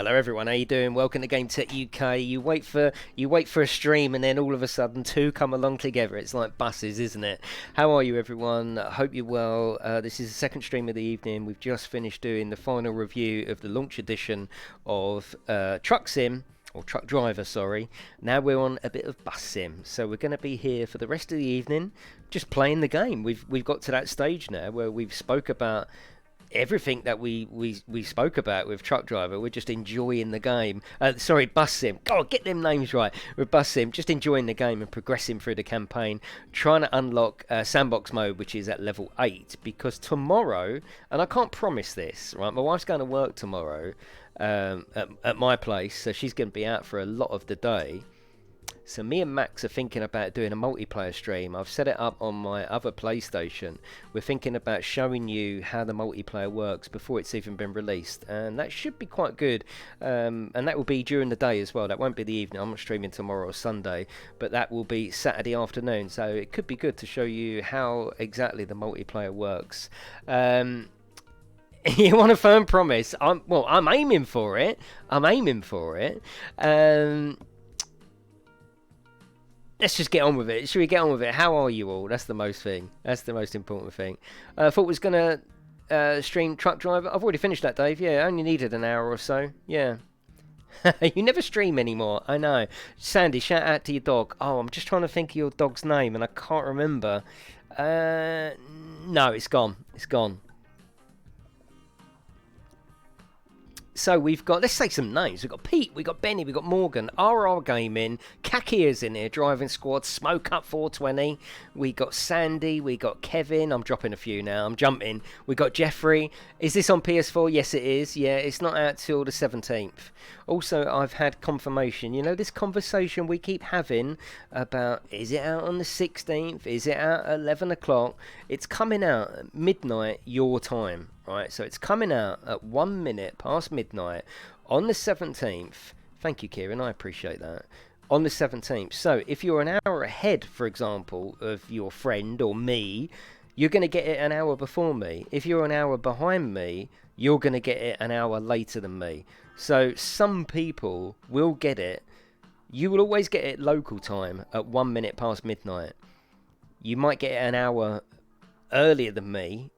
Hello everyone, how you doing? Welcome to GameTechUK. You wait for a stream and then all of a sudden two come along together. It's like buses, isn't it? How are you everyone? I hope you're well. This is the second stream of the evening. We've just finished doing the final review of the launch edition of Truck Sim. Or Truck Driver, sorry. Now we're on a bit of Bus Sim. So we're going to be here for the rest of the evening just playing the game. We've got to that stage now where we've spoke about everything that we spoke about with Truck Driver. We're just enjoying the game. Sorry, Bus Sim. God, get them names right. With Bus Sim, just enjoying the game and progressing through the campaign, trying to unlock sandbox mode, which is at level 8. Because tomorrow, and I can't promise this, right? My wife's going to work tomorrow at my place, so she's going to be out for a lot of the day. So me and Max are thinking about doing a multiplayer stream. I've set it up on my other PlayStation. We're thinking about showing you how the multiplayer works before it's even been released, and that should be quite good. And that will be during the day as well. That won't be the evening. I'm not streaming tomorrow or Sunday, but that will be Saturday afternoon. So it could be good to show you how exactly the multiplayer works. You want a firm promise? I'm aiming for it. Let's just get on with it. Should we get on with it? How are you all? That's the most important thing. I thought was going to stream Truck Driver. I've already finished that, Dave. Yeah, I only needed an hour or so. Yeah. You never stream anymore. I know. Sandy, shout out to your dog. Oh, I'm just trying to think of your dog's name and I can't remember. No, it's gone. It's gone. So we've got, let's say some names. We've got Pete, we've got Benny, we've got Morgan, RR Gaming, Kakia's in here, Driving Squad, Smoke Up 420. We got Sandy, we got Kevin. I'm dropping a few now. I'm jumping. We got Jeffrey. Is this on PS4? Yes, it is. Yeah, it's not out till the 17th. Also, I've had confirmation. You know, this conversation we keep having about, is it out on the 16th? Is it out at 11 o'clock? It's coming out at midnight your time. Right, so it's coming out at 1 minute past midnight on the 17th. Thank you, Kieran. I appreciate that. On the 17th. So if you're an hour ahead, for example, of your friend or me, you're going to get it an hour before me. If you're an hour behind me, you're going to get it an hour later than me. So some people will get it. You will always get it local time at 1 minute past midnight. You might get it an hour earlier than me.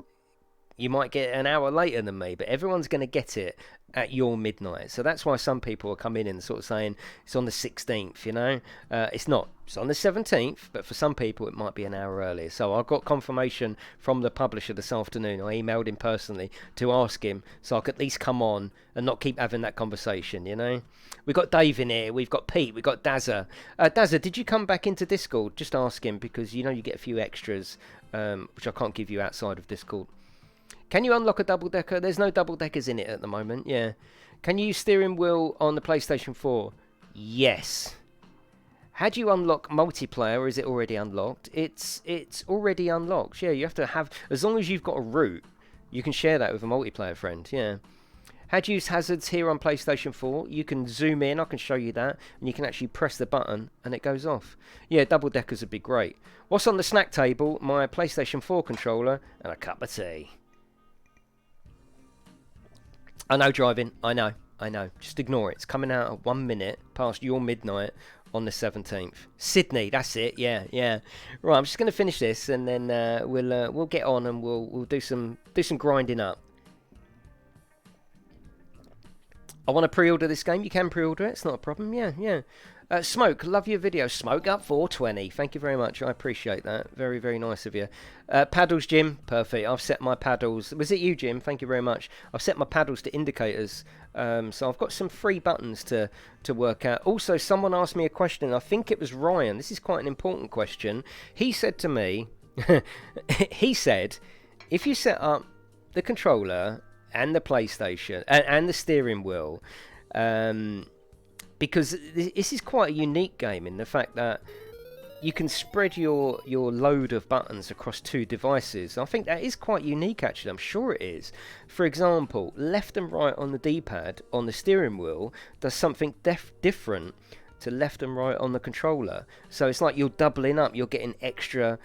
You might get it an hour later than me, but everyone's going to get it at your midnight. So that's why some people are coming in and sort of saying it's on the 16th, you know. It's not. It's on the 17th, but for some people it might be an hour earlier. So I got confirmation from the publisher this afternoon. I emailed him personally to ask him so I could at least come on and not keep having that conversation, you know. We've got Dave in here. We've got Pete. We've got Dazza. Dazza, did you come back into Discord? Just ask him because, you know, you get a few extras, which I can't give you outside of Discord. Can you unlock a double-decker? There's no double-deckers in it at the moment, yeah. Can you use steering wheel on the PlayStation 4? Yes. How do you unlock multiplayer, or is it already unlocked? It's already unlocked, yeah. You have to have, as long as you've got a route, you can share that with a multiplayer friend, yeah. How do you use hazards here on PlayStation 4? You can zoom in, I can show you that, and you can actually press the button, and it goes off. Yeah, double-deckers would be great. What's on the snack table? My PlayStation 4 controller and a cup of tea. I know, driving. I know. Just ignore it. It's coming out at 1 minute past your midnight on the 17th. Sydney, that's it. Yeah. Right, I'm just going to finish this, and then we'll get on and we'll do some grinding up. I want to pre-order this game. You can pre-order it. It's not a problem. Yeah. Smoke, love your video. Smoke Up 420. Thank you very much. I appreciate that. Very, very nice of you. Paddles, Jim. Perfect. I've set my paddles. Was it you, Jim? Thank you very much. I've set my paddles to indicators. So I've got some free buttons to work out. Also, someone asked me a question. I think it was Ryan. This is quite an important question. He said to me, he said, if you set up the controller and the PlayStation and the steering wheel, because this is quite a unique game in the fact that you can spread your load of buttons across two devices. I think that is quite unique, actually. I'm sure it is. For example, left and right on the D-pad on the steering wheel does something different to left and right on the controller. So it's like you're doubling up. You're getting extra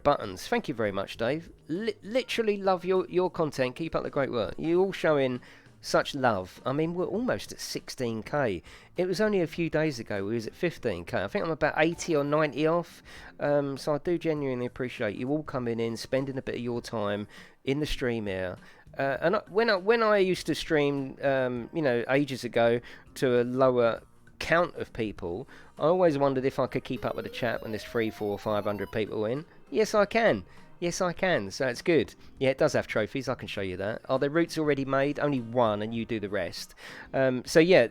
buttons. Thank you very much, Dave. Literally love your content. Keep up the great work. You're all showing Such love. I mean, we're almost at 16k. It was only a few days ago we was at 15k. I think I'm about 80 or 90 off. So I do genuinely appreciate you all coming in, spending a bit of your time in the stream here. When I used to stream, ages ago to a lower count of people, I always wondered if I could keep up with the chat when there's 3, 4, 500 people in. Yes, I can. Yes, I can. So it's good. Yeah, it does have trophies. I can show you that. Are the routes already made? Only one, and you do the rest. So yeah,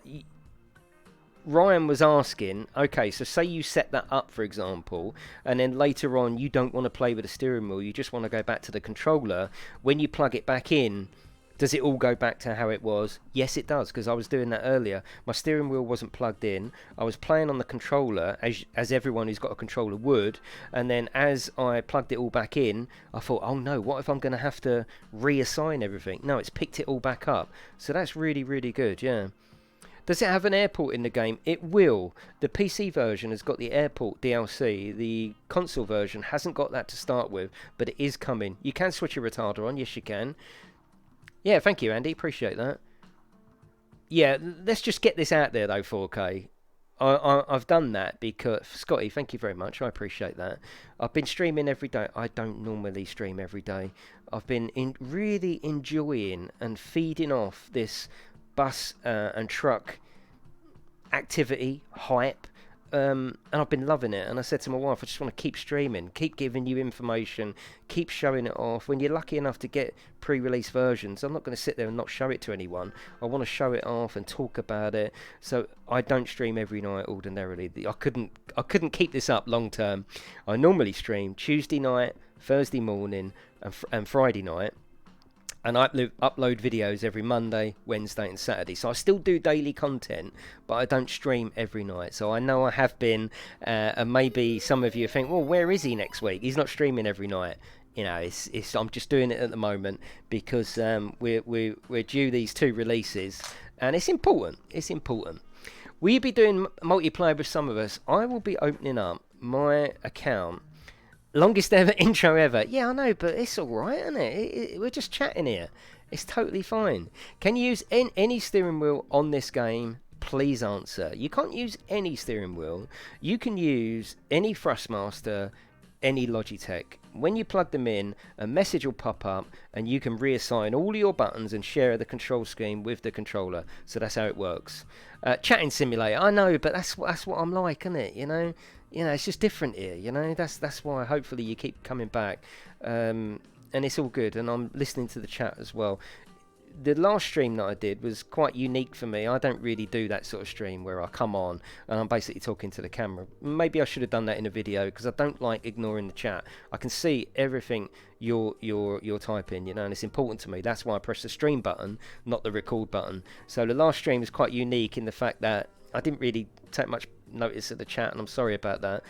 Ryan was asking, okay, so say you set that up, for example, and then later on you don't want to play with the steering wheel, you just want to go back to the controller. When you plug it back in, does it all go back to how it was? Yes, it does, because I was doing that earlier. My steering wheel wasn't plugged in. I was playing on the controller, as everyone who's got a controller would, and then as I plugged it all back in, I thought, oh no, what if I'm going to have to reassign everything? No, it's picked it all back up. So that's really, really good, yeah. Does it have an airport in the game? It will. The PC version has got the airport DLC. The console version hasn't got that to start with, but it is coming. You can switch your retarder on, yes you can. Yeah, thank you, Andy. Appreciate that. Yeah, let's just get this out there, though, 4K. I've done that because... Scotty, thank you very much. I appreciate that. I've been streaming every day. I don't normally stream every day. I've been really enjoying and feeding off this bus and truck activity, hype. And I've been loving it, and I said to my wife, I just want to keep streaming, keep giving you information, keep showing it off. When you're lucky enough to get pre-release versions, I'm not going to sit there and not show it to anyone. I want to show it off and talk about it. So I don't stream every night ordinarily. I couldn't keep this up long term. I normally stream Tuesday night, Thursday morning, and Friday night. And I upload videos every Monday, Wednesday and Saturday. So I still do daily content, but I don't stream every night. So I know I have been, and maybe some of you think, well, where is he next week? He's not streaming every night. You know, I'm just doing it at the moment because we're due these 2 releases. And it's important. It's important. Will you be doing multiplayer with some of us? I will be opening up my account. Longest ever intro ever. Yeah, I know, but it's all right, isn't it? We're just chatting here. It's totally fine. Can you use any steering wheel on this game? Please answer. You can't use any steering wheel. You can use any Thrustmaster, any Logitech. When you plug them in, a message will pop up, and you can reassign all your buttons and share the control scheme with the controller. So that's how it works. Chatting simulator. I know, but that's what I'm like, isn't it? You know, it's just different here, you know. That's why hopefully you keep coming back. And it's all good, and I'm listening to the chat as well. The last stream that I did was quite unique for me. I don't really do that sort of stream where I come on and I'm basically talking to the camera. Maybe I should have done that in a video because I don't like ignoring the chat. I can see everything you're typing, you know, and it's important to me. That's why I press the stream button, not the record button. So the last stream was quite unique in the fact that I didn't really take much notice of the chat, and I'm sorry about that.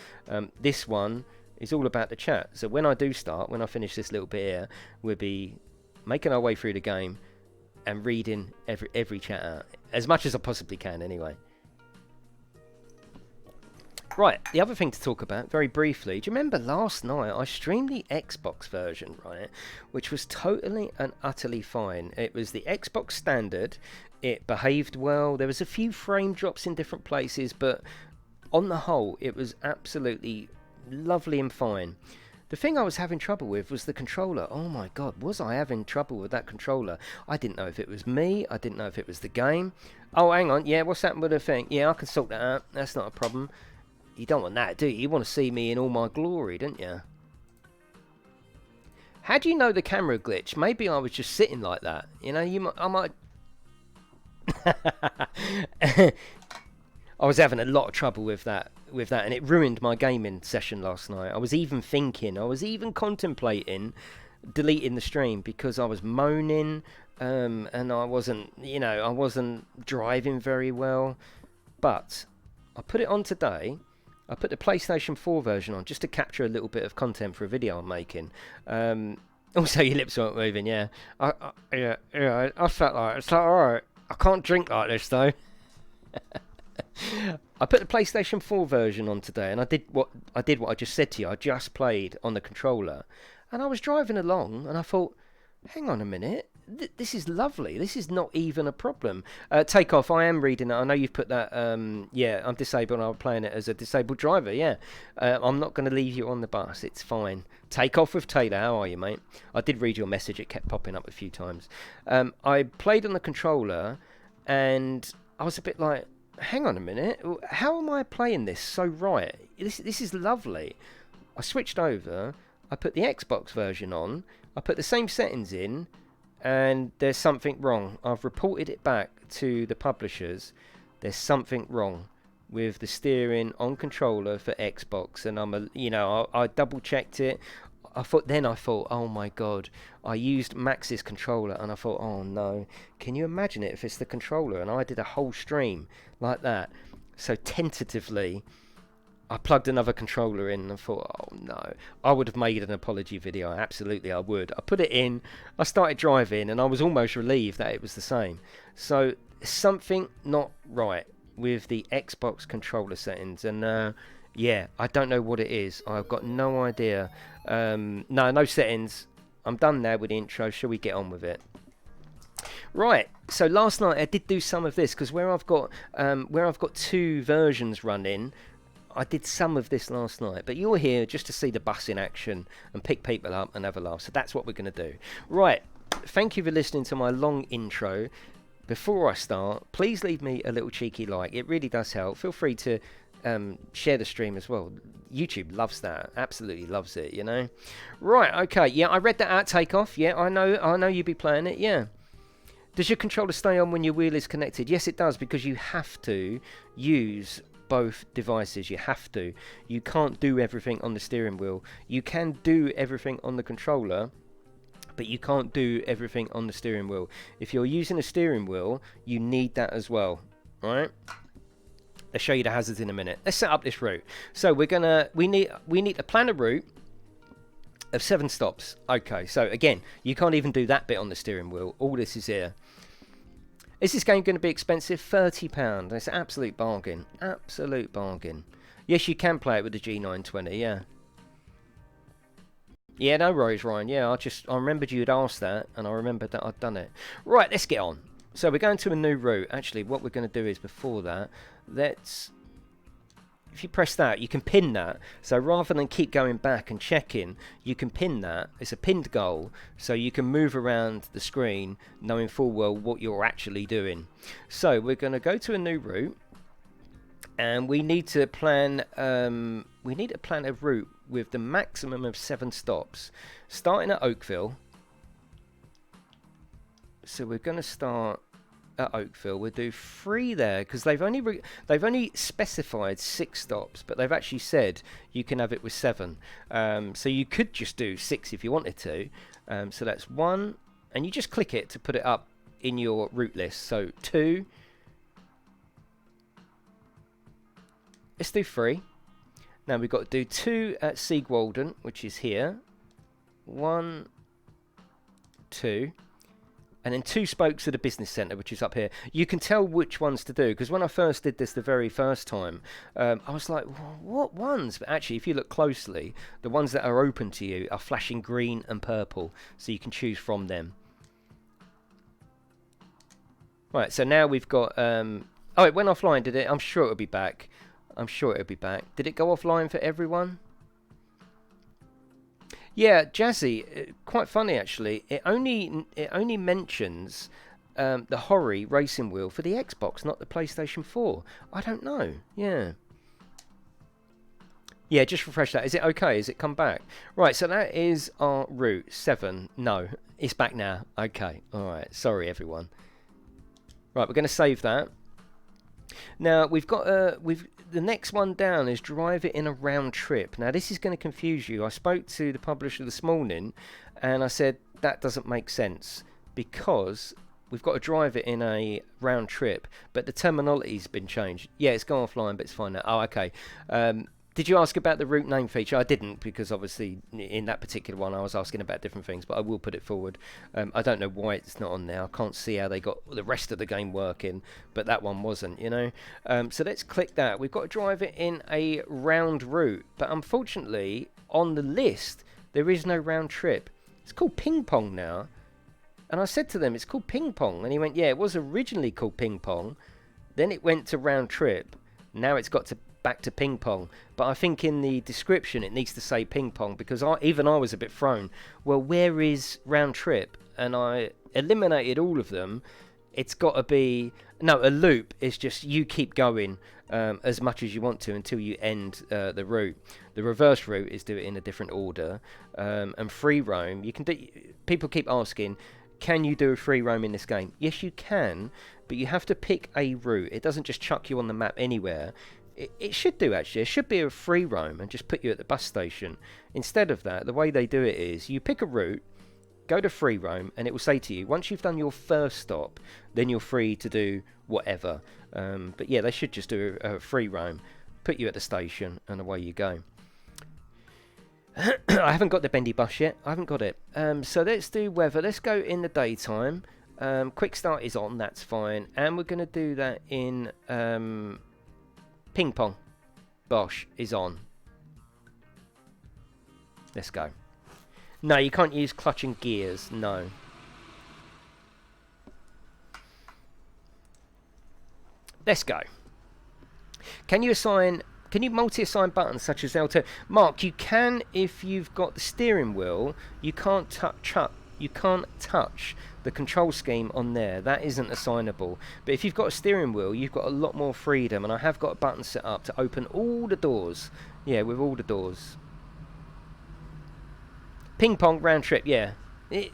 This one is all about the chat. So when I finish this little bit here, we'll be making our way through the game and reading every chat out as much as I possibly can anyway. Right, the other thing to talk about very briefly, do you remember last night I streamed the Xbox version, right, which was totally and utterly fine. It was the Xbox standard. It behaved well. There was a few frame drops in different places, but on the whole it was absolutely lovely and fine. The thing I was having trouble with was the controller. Oh my god, was I having trouble with that controller? I didn't know if it was me. I didn't know if it was the game. Oh, hang on. Yeah, what's happened with the thing? Yeah, I can sort that out. That's not a problem. You don't want that, do you? You want to see me in all my glory, don't you? How do you know the camera glitch? Maybe I was just sitting like that. You know, I might... I was having a lot of trouble with that, and it ruined my gaming session last night. I was even contemplating deleting the stream because I was moaning, and I wasn't driving very well. But I put it on today. I put the PlayStation 4 version on just to capture a little bit of content for a video I'm making. Also, your lips weren't moving, yeah. I felt like it's like, alright. I can't drink like this though. I put the PlayStation 4 version on today, and I did what I just said to you. I just played on the controller, and I was driving along, and I thought, hang on a minute, this is lovely. This is not even a problem. Takeoff, I am reading it. I know you've put that. Yeah, I'm disabled. I'm playing it as a disabled driver. Yeah, I'm not going to leave you on the bus. It's fine. Takeoff with Taylor. How are you, mate? I did read your message. It kept popping up a few times. I played on the controller, and I was a bit like, hang on a minute. How am I playing this so right? This is lovely. I switched over. I put the Xbox version on. I put the same settings in, and there's something wrong. I've reported it back to the publishers. There's something wrong with the steering on controller for Xbox, and I double checked it. I thought, oh my god, I used Max's controller, and I thought, oh no, can you imagine it if it's the controller? And I did a whole stream like that. So tentatively, I plugged another controller in and I thought, oh no, I would have made an apology video. Absolutely, I would. I put it in, I started driving, and I was almost relieved that it was the same. So something not right with the Xbox controller settings, and yeah, I don't know what it is. I've got no idea. No settings. I'm done now with the intro. Shall we get on with it? Right. So last night I did do some of this because where I've got two versions running, I did some of this last night, but you're here just to see the bus in action and pick people up and have a laugh. So that's what we're going to do. Right. Thank you for listening to my long intro. Before I start, please leave me a little cheeky like. It really does help. Feel free to share the stream as well. YouTube loves that. Absolutely loves it, you know. Right. Okay. Yeah, I read that out. Takeoff. Yeah, I know you'll be playing it. Yeah. Does your controller stay on when your wheel is connected? Yes, it does, because you have to use both devices. You have to. You can't do everything on the steering wheel. You can do everything on the controller, but you can't do everything on the steering wheel. If you're using a steering wheel, you need that as well. Right? I'll show you the hazards in a minute. Let's set up this route. So we need to plan a route of 7 stops. Okay, so again, you can't even do that bit on the steering wheel. All this is here. Is this game going to be expensive? £30. It's an absolute bargain. Absolute bargain. Yes, you can play it with the G920, yeah. Yeah, no worries, Ryan. Yeah, I remembered you had asked that, and I remembered that I'd done it. Right, let's get on. So we're going to a new route. Actually, what we're going to do is, before that, if you press that, you can pin that. So rather than keep going back and checking, you can pin that. It's a pinned goal, so you can move around the screen knowing full well what you're actually doing. So we're going to go to a new route, and we need to plan a route with the maximum of 7 stops, starting at Oakville. So we're going to start at Oakville. We'll do 3 there because they've only specified 6 stops, but they've actually said you can have it with 7. So you could just do 6 if you wanted to. So that's 1, and you just click it to put it up in your route list. So 2. Let's do 3. Now we've got to do 2 at Siegwalden, which is here. 1, 2. And then 2 spokes at the business centre, which is up here. You can tell which ones to do, because when I first did this the very first time, I was like, what ones? But actually, if you look closely, the ones that are open to you are flashing green and purple, so you can choose from them. Right, so now we've got... oh, it went offline, did it? I'm sure it'll be back. I'm sure it'll be back. Did it go offline for everyone? Yeah, Jazzy, quite funny actually. It only mentions the Hori racing wheel for the Xbox, not the PlayStation 4. I don't know. Yeah. Yeah, just refresh that. Is it okay? Has it come back? Right, so that is our route 7. No, it's back now. Okay. All right. Sorry, everyone. Right, we're going to save that. Now we've got the next one down is drive it in a round trip. Now this is going to confuse you. I spoke to the publisher this morning, and I said that doesn't make sense because we've got to drive it in a round trip, but the terminology's been changed. Yeah, it's gone offline, but it's fine now. Oh, okay. Did you ask about the route name feature? I didn't, because obviously in that particular one I was asking about different things, but I will put it forward. I don't know why it's not on there. I can't see how they got the rest of the game working, but that one wasn't, you know. So let's click that. We've got to drive it in a round route, but unfortunately on the list there is no round trip. It's called ping pong now. And I said to them, it's called ping pong. And he went, yeah, it was originally called ping pong. Then it went to round trip. Now it's got to back to ping pong. But I think in the description it needs to say ping pong, because even I was a bit thrown. Well, where is round trip? And I eliminated all of them. It's got to be... No, a loop is just you keep going as much as you want to until you end the route. The reverse route is do it in a different order. And free roam, you can do... People keep asking, can you do a free roam in this game? Yes, you can, but you have to pick a route. It doesn't just chuck you on the map anywhere. It should do, actually. It should be a free roam and just put you at the bus station. Instead of that, the way they do it is you pick a route, go to free roam, and it will say to you, once you've done your first stop, then you're free to do whatever. But yeah, they should just do a free roam, put you at the station, and away you go. I haven't got the bendy bus yet. I haven't got it. So let's do weather. Let's go in the daytime. Quick start is on. That's fine. And we're going to do that in ping pong. Bosh is on. Let's go. No, you can't use clutching gears. No. Let's go. Can you multi-assign buttons such as L2? Mark, you can if you've got the steering wheel. You can't touch the control scheme on there. That isn't assignable. But if you've got a steering wheel, you've got a lot more freedom. And I have got a button set up to open all the doors. Yeah, with all the doors. Ping pong round trip. Yeah, it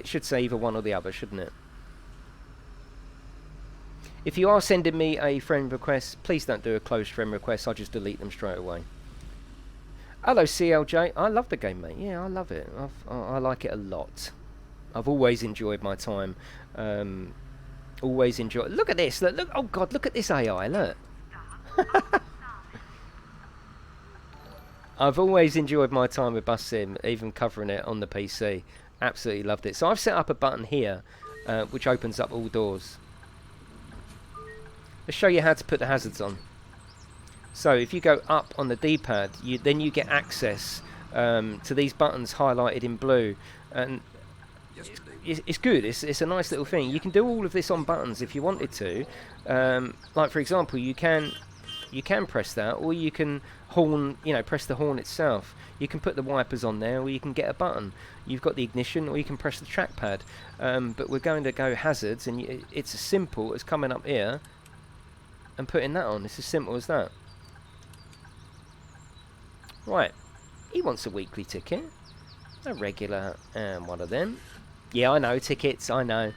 should say either one or the other, shouldn't it? If you are sending me a friend request, please don't do a closed friend request. I'll just delete them straight away. Hello, CLJ. I love the game, mate. Yeah, I love it. I like it a lot. I've always enjoyed my time. Always enjoyed. Look at this. Look. Oh God, look at this AI. Look. I've always enjoyed my time with Bus Sim, even covering it on the PC. Absolutely loved it. So I've set up a button here, which opens up all doors. Let's show you how to put the hazards on. So if you go up on the D-pad, then you get access to these buttons highlighted in blue, and it's good. It's a nice little thing. You can do all of this on buttons if you wanted to. Like for example, you can press that, or you can press the horn itself. You can put the wipers on there, or you can get a button. You've got the ignition, or you can press the trackpad. But we're going to go hazards, and it's as simple as coming up here and putting that on. It's as simple as that. Right, he wants a weekly ticket, a regular, and one of them. Yeah, I know, tickets, I know.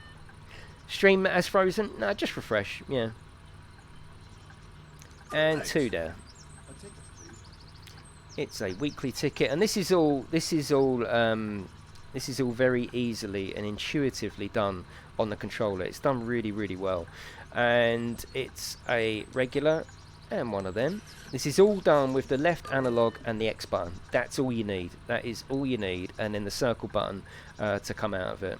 Stream as frozen? No, just refresh, yeah. And two there. It's a weekly ticket, and this is all very easily and intuitively done on the controller. It's done really, really well. And it's a regular and one of them. This is all done with the left analog and the X button. That's all you need. That is all you need. And then the circle button to come out of it.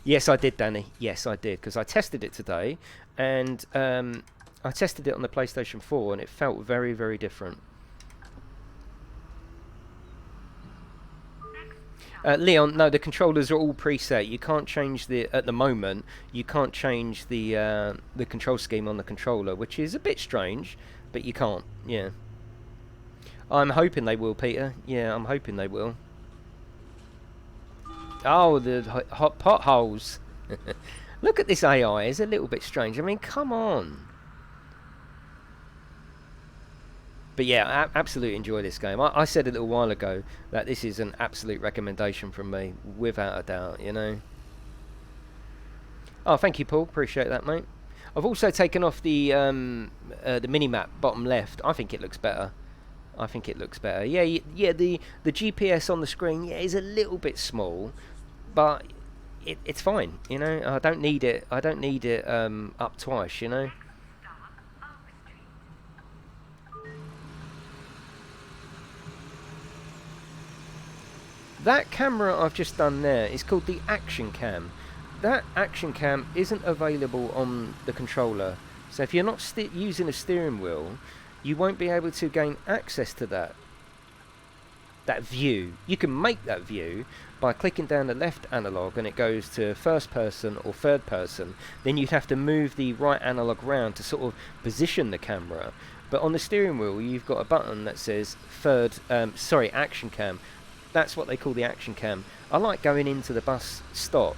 Yes, I did, Danny. Yes, I did, because I tested it today, and I tested it on the PlayStation 4, and it felt very, very different. Leon, no, the controllers are all preset. You can't change at the moment, you can't change the control scheme on the controller, which is a bit strange, but you can't, yeah. I'm hoping they will, Peter. Yeah, I'm hoping they will. Oh, the hot potholes. Look at this AI, it's a little bit strange. I mean, come on. But yeah, I absolutely enjoy this game. I said a little while ago that this is an absolute recommendation from me, without a doubt, you know. Oh, thank you, Paul. Appreciate that, mate. I've also taken off the mini-map, bottom left. I think it looks better. I think it looks better. Yeah, yeah. The GPS on the screen, yeah, is a little bit small, but it's fine. You know, I don't need it. I don't need it up twice. You know. That camera I've just done there is called the Action Cam. That Action Cam isn't available on the controller. So if you're not using a steering wheel, you won't be able to gain access to that. that view. You can make that view by clicking down the left analog and it goes to first person or third person. Then you'd have to move the right analog round to sort of position the camera. But on the steering wheel you've got a button that says action cam. That's what they call the action cam. I like going into the bus stop,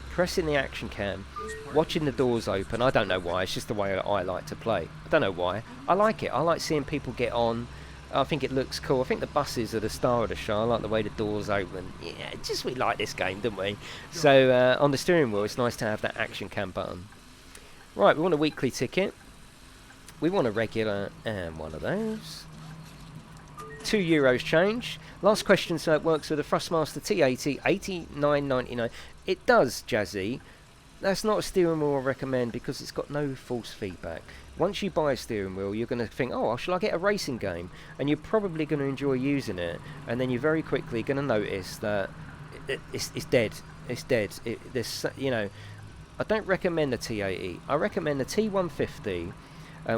pressing the action cam, watching the doors open. I don't know why, it's just the way I like to play. I don't know why. I like it. I like seeing people get on. I think it looks cool. I think the buses are the star of the show. I like the way the doors open. Yeah, just we like this game, don't we? So on the steering wheel, it's nice to have that action cam button. Right, we want a weekly ticket. We want a regular and one of those. €2 change. Last question, so it works with a Thrustmaster T80, $89.99. It does, Jazzy. That's not a steering wheel I recommend because it's got no force feedback. Once you buy a steering wheel, you're going to think, oh, shall I get a racing game? And you're probably going to enjoy using it. And then you're very quickly going to notice that it's dead. It's dead. I don't recommend the T80. I recommend the T150,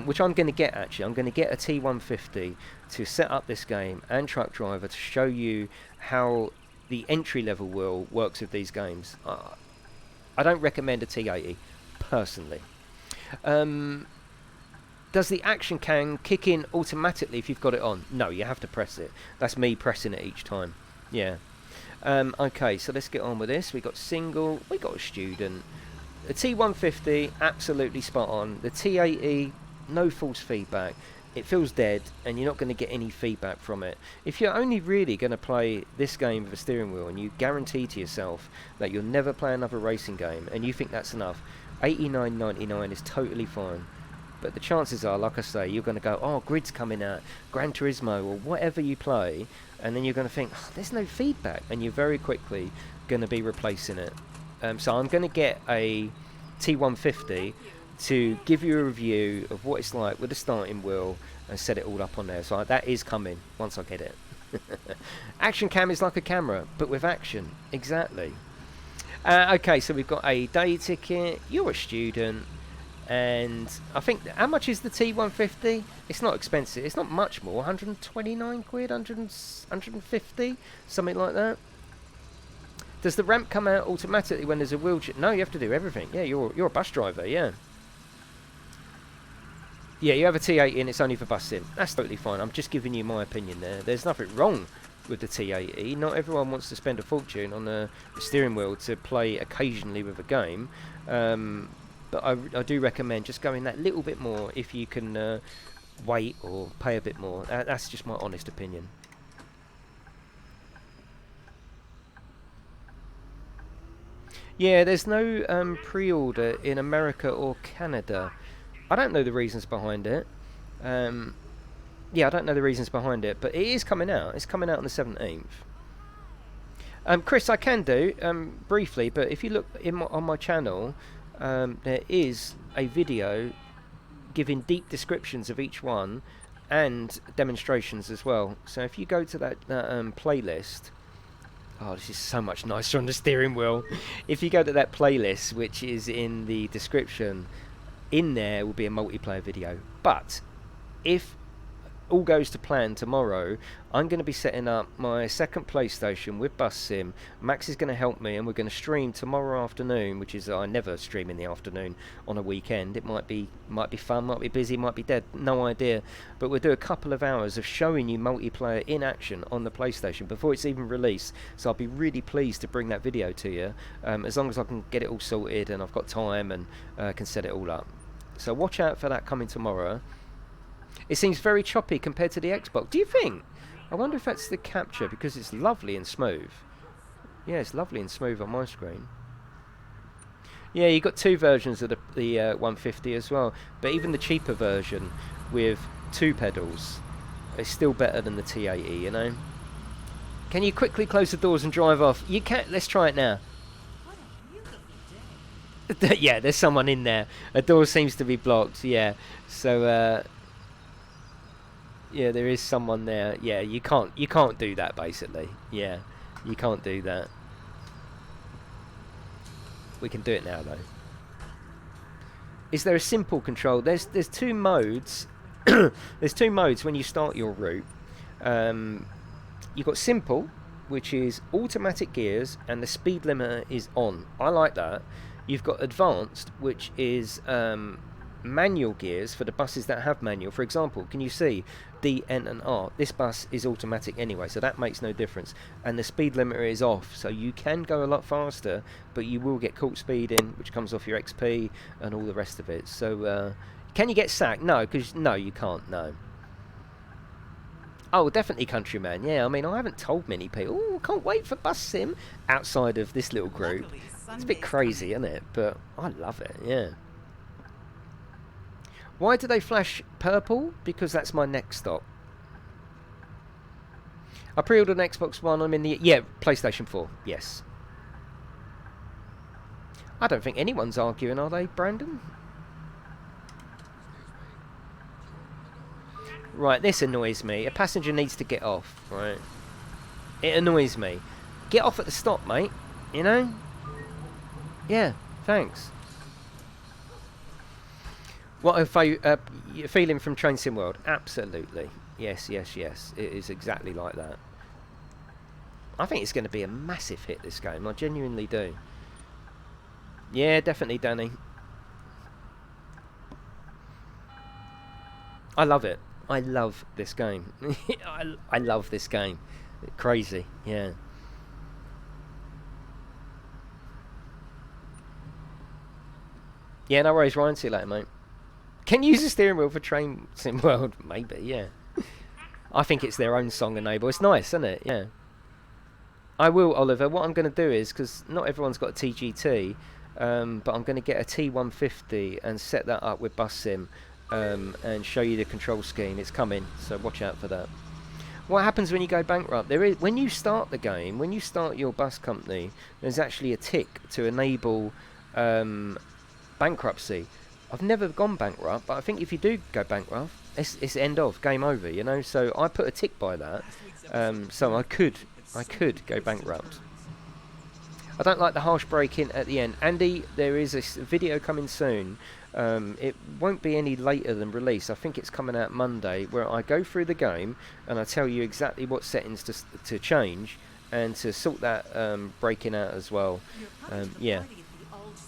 which I'm going to get, actually. I'm going to get a T150 to set up this game and Truck Driver to show you how the entry-level wheel works with these games. I don't recommend a T80, personally. Does the action cam kick in automatically if you've got it on? No, you have to press it. That's me pressing it each time. Yeah. Okay, so let's get on with this. We got single, we got a student. The T150, absolutely spot on. The T80, no false feedback. It feels dead, and you're not going to get any feedback from it. If you're only really going to play this game with a steering wheel, and you guarantee to yourself that you'll never play another racing game, and you think that's enough, $89.99 is totally fine. But the chances are, like I say, you're going to go, oh, Grid's coming out, Gran Turismo, or whatever you play, and then you're going to think, oh, there's no feedback, and you're very quickly going to be replacing it. So I'm going to get a T150 to give you a review of what it's like with the starting wheel and set it all up on there. So that is coming once I get it. Action cam is like a camera, but with action. Exactly. Okay, so we've got a day ticket. You're a student. And I think, how much is the T150? It's not expensive. It's not much more. 129 quid, 150, something like that. Does the ramp come out automatically when there's a wheelchair? No, you have to do everything. Yeah, you're a bus driver, yeah. Yeah, you have a T80 and it's only for busing. That's totally fine. I'm just giving you my opinion there. There's nothing wrong with the T80. Not everyone wants to spend a fortune on the steering wheel to play occasionally with a game. But I do recommend just going that little bit more if you can wait or pay a bit more. That's just my honest opinion. Yeah, there's no pre-order in America or Canada. I don't know the reasons behind it. Yeah, I don't know the reasons behind it, but it is coming out. It's coming out on the 17th. Chris, I can do briefly, but if you look on my channel, there is a video giving deep descriptions of each one and demonstrations as well. So if you go to that playlist, oh, this is so much nicer on the steering wheel. If you go to that playlist, which is in the description, in there will be a multiplayer video. But if all goes to plan tomorrow, I'm going to be setting up my second PlayStation with Bus Sim. Max is going to help me, and we're going to stream tomorrow afternoon, which is, I never stream in the afternoon on a weekend. It might be fun, might be busy, might be dead, no idea. But we'll do a couple of hours of showing you multiplayer in action on the PlayStation before it's even released. So I'll be really pleased to bring that video to you, as long as I can get it all sorted and I've got time and can set it all up. So watch out for that coming tomorrow. It seems very choppy compared to the Xbox. Do you think? I wonder if that's the capture, because it's lovely and smooth. Yeah, it's lovely and smooth on my screen. Yeah, you got two versions of the 150 as well, but even the cheaper version with two pedals is still better than the T80, you know. Can you quickly close the doors and drive off? You can. Let's try it now. Yeah, there's someone in there. A door seems to be blocked. Yeah, so yeah, there is someone there. Yeah, you can't do that basically. Yeah, you can't do that. We can do it now though. Is there a simple control? There's two modes. There's two modes when you start your route. you've got simple, which is automatic gears, and the speed limiter is on. I like that. You've got advanced, which is manual gears for the buses that have manual. For example, can you see D, N and R? This bus is automatic anyway, so that makes no difference. And the speed limiter is off, so you can go a lot faster, but you will get caught speeding, which comes off your XP and all the rest of it. So can you get sacked? No, because no, you can't. No. Oh, definitely Countryman. Yeah, I mean, I haven't told many people. Oh, can't wait for Bus Sim outside of this little group. It's a bit crazy, isn't it? But I love it. Yeah. Why do they flash purple? Because that's my next stop. I pre-ordered an Xbox One. I'm in the... Yeah, PlayStation 4. Yes. I don't think anyone's arguing, are they, Brandon? Right, this annoys me. A passenger needs to get off, right? It annoys me. Get off at the stop, mate. You know? Yeah, thanks. What a feeling from Train Sim World. Absolutely. Yes, yes, yes. It is exactly like that. I think it's going to be a massive hit, this game. I genuinely do. Yeah, definitely, Danny. I love it. I love this game. I love this game. Crazy, yeah. Yeah, no worries, Ryan. See you later, mate. Can you use the steering wheel for Train Sim World? Maybe, yeah. I think it's their own song enable. It's nice, isn't it? Yeah. I will, Oliver. What I'm going to do is, because not everyone's got a TGT, but I'm going to get a T150 and set that up with Bus Sim. And show you the control scheme. It's coming, so watch out for that. What happens when you go bankrupt? When you start the game, when you start your bus company, there's actually a tick to enable bankruptcy. I've never gone bankrupt, but I think if you do go bankrupt, it's end of, game over, you know. So I put a tick by that, so I could go bankrupt. I don't like the harsh break-in at the end. Andy, there is a video coming soon. It won't be any later than release. I think it's coming out Monday, where I go through the game and I tell you exactly what settings to change and to sort that breaking out as well. Yeah.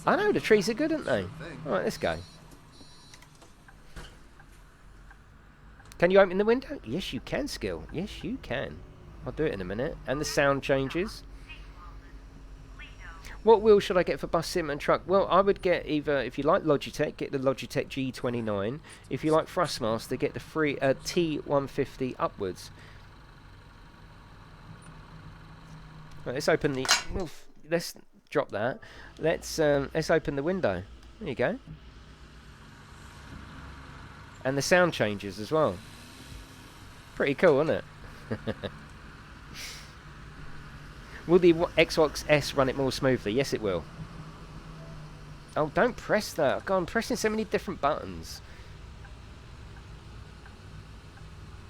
I know, the trees are good, aren't they? Alright, let's go. Can you open the window? Yes, you can, Skill. Yes, you can. I'll do it in a minute. And the sound changes. What wheel should I get for bus sim and truck? Well, I would get either, if you like Logitech, get the Logitech G29. If you like Thrustmaster, get the free T150 upwards. Right, let's open the... Well, let's drop that. Let's open the window. There you go. And the sound changes as well. Pretty cool, isn't it? Will the Xbox S run it more smoothly? Yes, it will. Oh, don't press that. God, I'm pressing so many different buttons.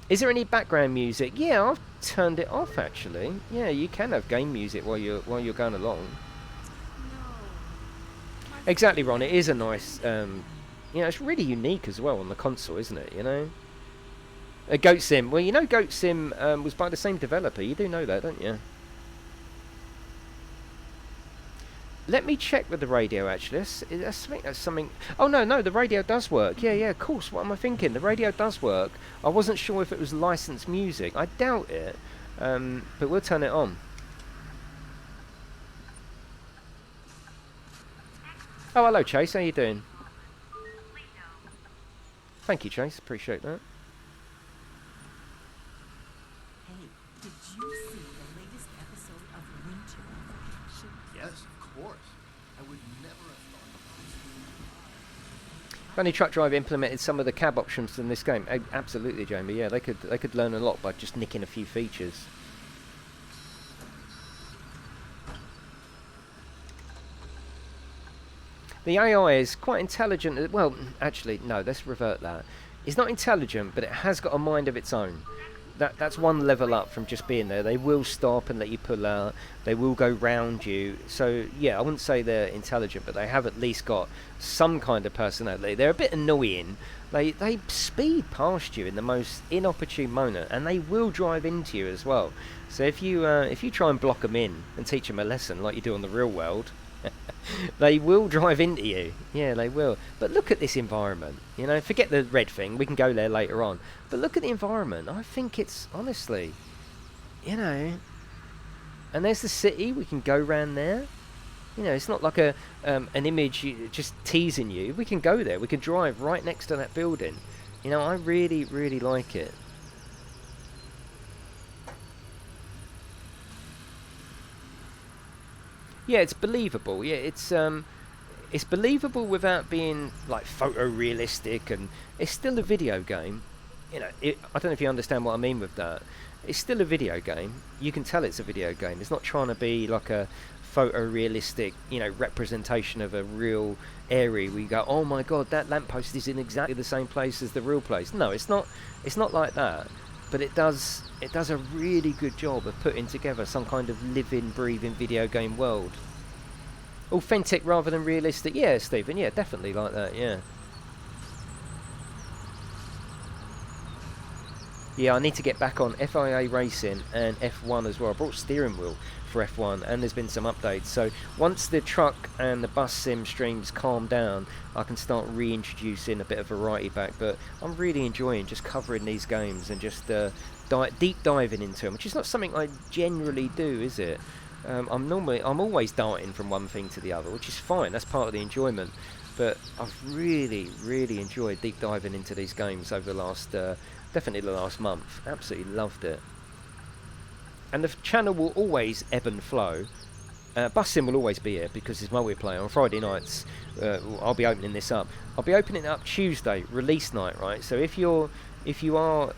Is there any background music? Yeah, I've turned it off actually. Yeah, you can have game music while you're going along. Exactly, Ron. It is a nice. You know, it's really unique as well on the console, isn't it? You know. Goat Sim. Well, you know, Goat Sim was by the same developer. You do know that, don't you? Let me check with the radio, actually. That's something... Oh, no, the radio does work. Yeah, of course. What am I thinking? The radio does work. I wasn't sure if it was licensed music. I doubt it. But we'll turn it on. Oh, hello, Chase. How you doing? Thank you, Chase. Appreciate that. If only Truck Drive implemented some of the cab options in this game. Absolutely, Jamie. Yeah, they could learn a lot by just nicking a few features. The AI is quite intelligent. Well, actually, no. Let's revert that. It's not intelligent, but it has got a mind of its own. that's one level up from just being there. They will stop and let you pull out. They will go round you. So yeah, I wouldn't say they're intelligent, but they have at least got some kind of personality. They're a bit annoying. They speed past you in the most inopportune moment, and they will drive into you as well. So if you try and block them in and teach them a lesson like you do on the real world, they will drive into you. Yeah, they will. But look at this environment. You know, forget the red thing. We can go there later on. But look at the environment. I think it's, honestly, you know... And there's the city. We can go round there. You know, it's not like an image just teasing you. We can go there. We can drive right next to that building. You know, I really, really like it. Yeah, it's believable. Yeah, it's believable without being like photorealistic, and it's still a video game. You know, I don't know if you understand what I mean with that. It's still a video game. You can tell it's a video game. It's not trying to be like a photorealistic, you know, representation of a real area where you go, oh my god, that lamppost is in exactly the same place as the real place. No, it's not. It's not like that. But it does a really good job of putting together some kind of living, breathing video game world. Authentic rather than realistic. Yeah, Stephen. Yeah, definitely like that. Yeah. Yeah, I need to get back on FIA Racing and F1 as well. I brought steering wheel for F1, and there's been some updates. So once the truck and the bus sim streams calm down, I can start reintroducing a bit of variety back. But I'm really enjoying just covering these games and just deep diving into them, which is not something I generally do, is it? I'm always darting from one thing to the other, which is fine. That's part of the enjoyment. But I've really, really enjoyed deep diving into these games over the last, definitely the last month. Absolutely loved it. And the channel will always ebb and flow. Bus Sim will always be here because it's multiplayer. On Friday nights, I'll be opening this up. I'll be opening it up Tuesday, release night, right? So if you are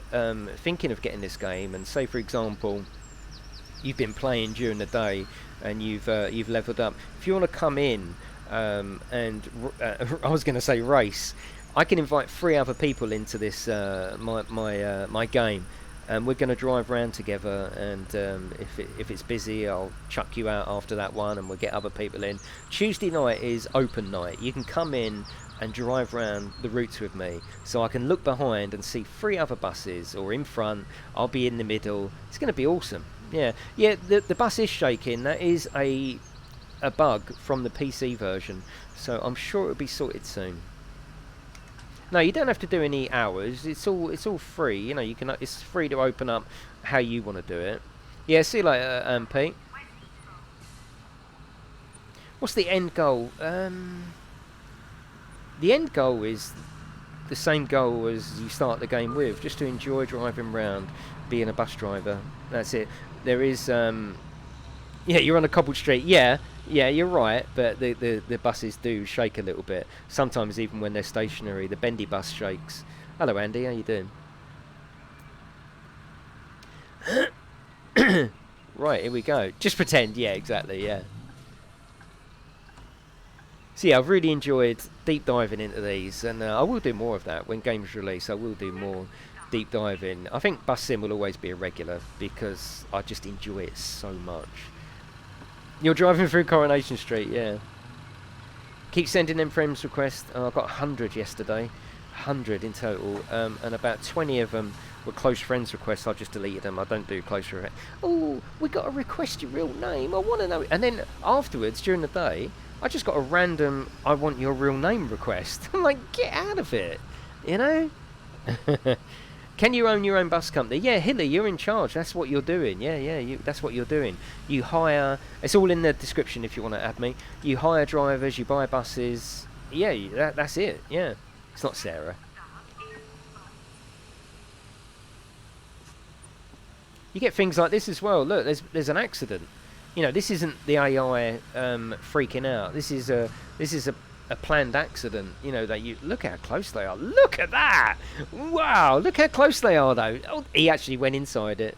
thinking of getting this game, and say for example, you've been playing during the day and you've leveled up, if you want to come in and I was going to say race, I can invite 3 other people into this my game, and we're going to drive around together, and if it's busy, I'll chuck you out after that one and we'll get other people in. Tuesday night is open night. You can come in and drive around the routes with me, so I can look behind and see 3 other buses, or in front, I'll be in the middle. It's going to be awesome. Yeah, the bus is shaking. That is a bug from the PC version, so I'm sure it'll be sorted soon. No, you don't have to do any hours. It's all free. You know, you can. It's free to open up how you want to do it. Yeah, see you later, Pete. What's the end goal? The end goal is the same goal as you start the game with, just to enjoy driving around, being a bus driver. That's it. There is, yeah, you're on a cobbled street. Yeah, you're right, but the buses do shake a little bit. Sometimes even when they're stationary, the bendy bus shakes. Hello, Andy, how you doing? Right, here we go. Just pretend, yeah, exactly, yeah. So yeah, I've really enjoyed deep diving into these, and I will do more of that when games release. I will do more deep diving. I think Bus Sim will always be a regular because I just enjoy it so much. You're driving through Coronation Street, yeah. Keep sending them friends requests. I got 100 yesterday, 100 in total, and about 20 of them were close friends requests. I just deleted them. I don't do close requests. Oh, we got to request your real name. I want to know it. And then afterwards, during the day, I just got a random "I want your real name" request. I'm like, get out of it, you know. Can you own your own bus company? Yeah, Hilly, you're in charge. That's what you're doing. Yeah, that's what you're doing. You hire... It's all in the description if you want to add me. You hire drivers, you buy buses. Yeah, that's it. Yeah. It's not Sarah. You get things like this as well. Look, there's an accident. You know, this isn't the AI freaking out. This is a planned accident. You know, that you look how close they are. Look at that! Wow, look how close they are, though. Oh, he actually went inside it.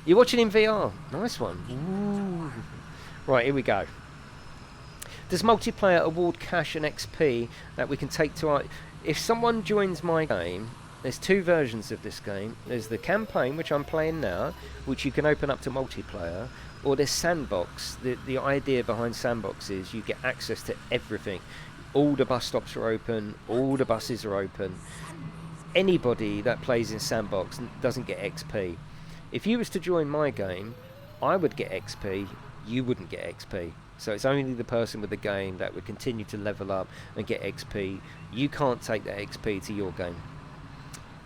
You're watching in VR. Nice one. Ooh. Right, here we go. Does multiplayer award cash and XP that we can take to our... If someone joins my game There's two versions of this game. There's the campaign, which I'm playing now, which you can open up to multiplayer, or there's Sandbox. The idea behind Sandbox is you get access to everything. All the bus stops are open, all the buses are open. Anybody that plays in Sandbox doesn't get XP. If you was to join my game, I would get XP, you wouldn't get XP. So it's only the person with the game that would continue to level up and get XP. You can't take that XP to your game.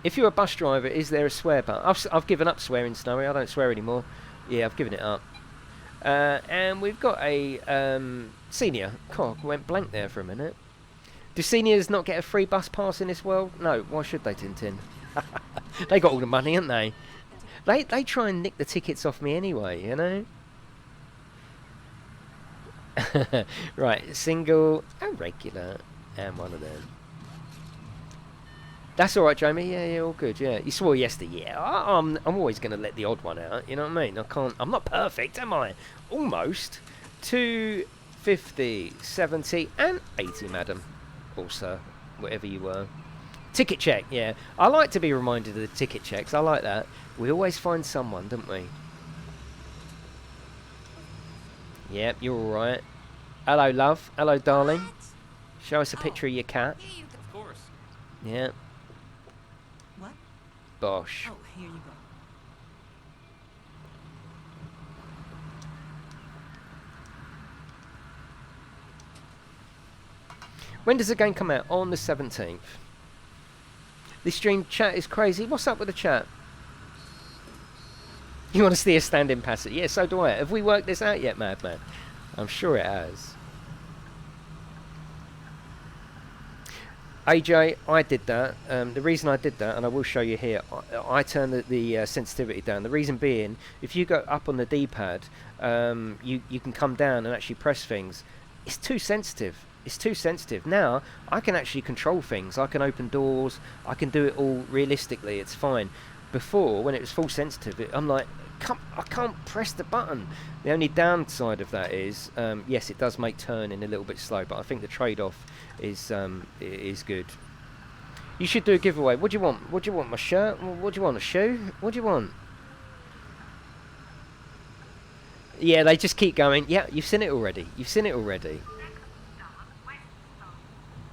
If you're a bus driver, is there a swear button? I've given up swearing, Snowy. I don't swear anymore. Yeah, I've given it up. And we've got a senior. Cock went blank there for a minute. Do seniors not get a free bus pass in this world? No, why should they, Tintin? They got all the money, haven't they? They try and nick the tickets off me anyway, you know? Right, single and regular, and one of them. That's all right, Jamie. Yeah, all good. Yeah, you swore yesterday. Yeah, I'm always going to let the odd one out. You know what I mean? I'm not perfect, am I? Almost. 250, 70, and 80, madam. Also, whatever you were. Ticket check. Yeah, I like to be reminded of the ticket checks. I like that. We always find someone, don't we? Yep, you're all right. Hello, love. Hello, darling. Show us a picture of your cat. Of course. Yeah. What? Bosh. Oh, here you go. When does the game come out? On the 17th. This stream chat is crazy. What's up with the chat? You want to see a stand-in passive? Yeah, so do I. Have we worked this out yet, Madman? I'm sure it has. AJ, I did that. The reason I did that, and I will show you here, I turned the sensitivity down. The reason being, if you go up on the D-pad, you can come down and actually press things. It's too sensitive. It's too sensitive. Now, I can actually control things. I can open doors. I can do it all realistically. It's fine. Before, when it was full sensitive, I'm like, I can't press the button. The only downside of that is, yes, it does make turning a little bit slow, but I think the trade-off is good. You should do a giveaway. What do you want? What do you want? My shirt? What do you want? A shoe? What do you want? Yeah, they just keep going. Yeah, you've seen it already. You've seen it already.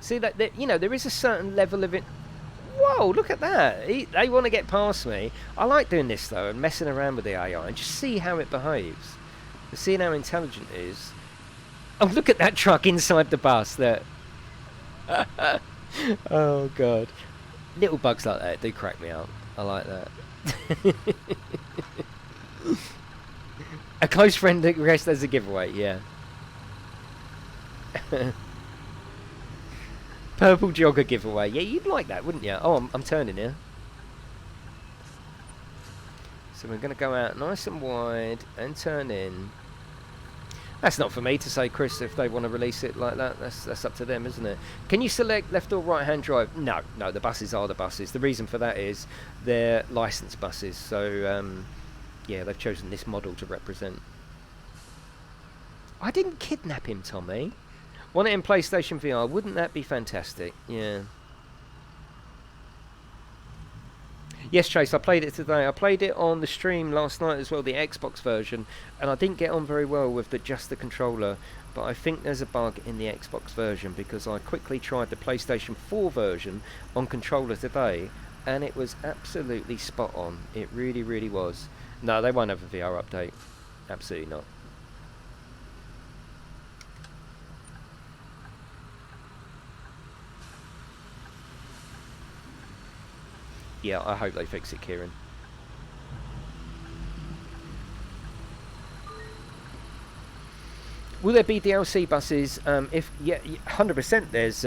See that? You know, there is a certain level of it. Whoa, look at that. They want to get past me. I like doing this, though, and messing around with the AI and just see how it behaves. Seeing how intelligent it is. Oh, look at that truck inside the bus. There. Oh, God. Little bugs like that do crack me up. I like that. A close friend request as a giveaway, yeah. Purple jogger giveaway. Yeah, you'd like that, wouldn't you? Oh, I'm turning here. So we're going to go out nice and wide and turn in. That's not for me to say, Chris, if they want to release it like that. That's up to them, isn't it? Can you select left or right-hand drive? No, the buses are the buses. The reason for that is they're licensed buses. So, yeah, they've chosen this model to represent. I didn't kidnap him, Tommy. Want it in PlayStation VR? Wouldn't that be fantastic? Yeah. Yes, Chase, I played it today. I played it on the stream last night as well, the Xbox version, and I didn't get on very well with just the controller, but I think there's a bug in the Xbox version because I quickly tried the PlayStation 4 version on controller today, and it was absolutely spot on. It really, really was. No, they won't have a VR update. Absolutely not. Yeah, I hope they fix it, Kieran. Will there be DLC buses? If yeah, 100% there's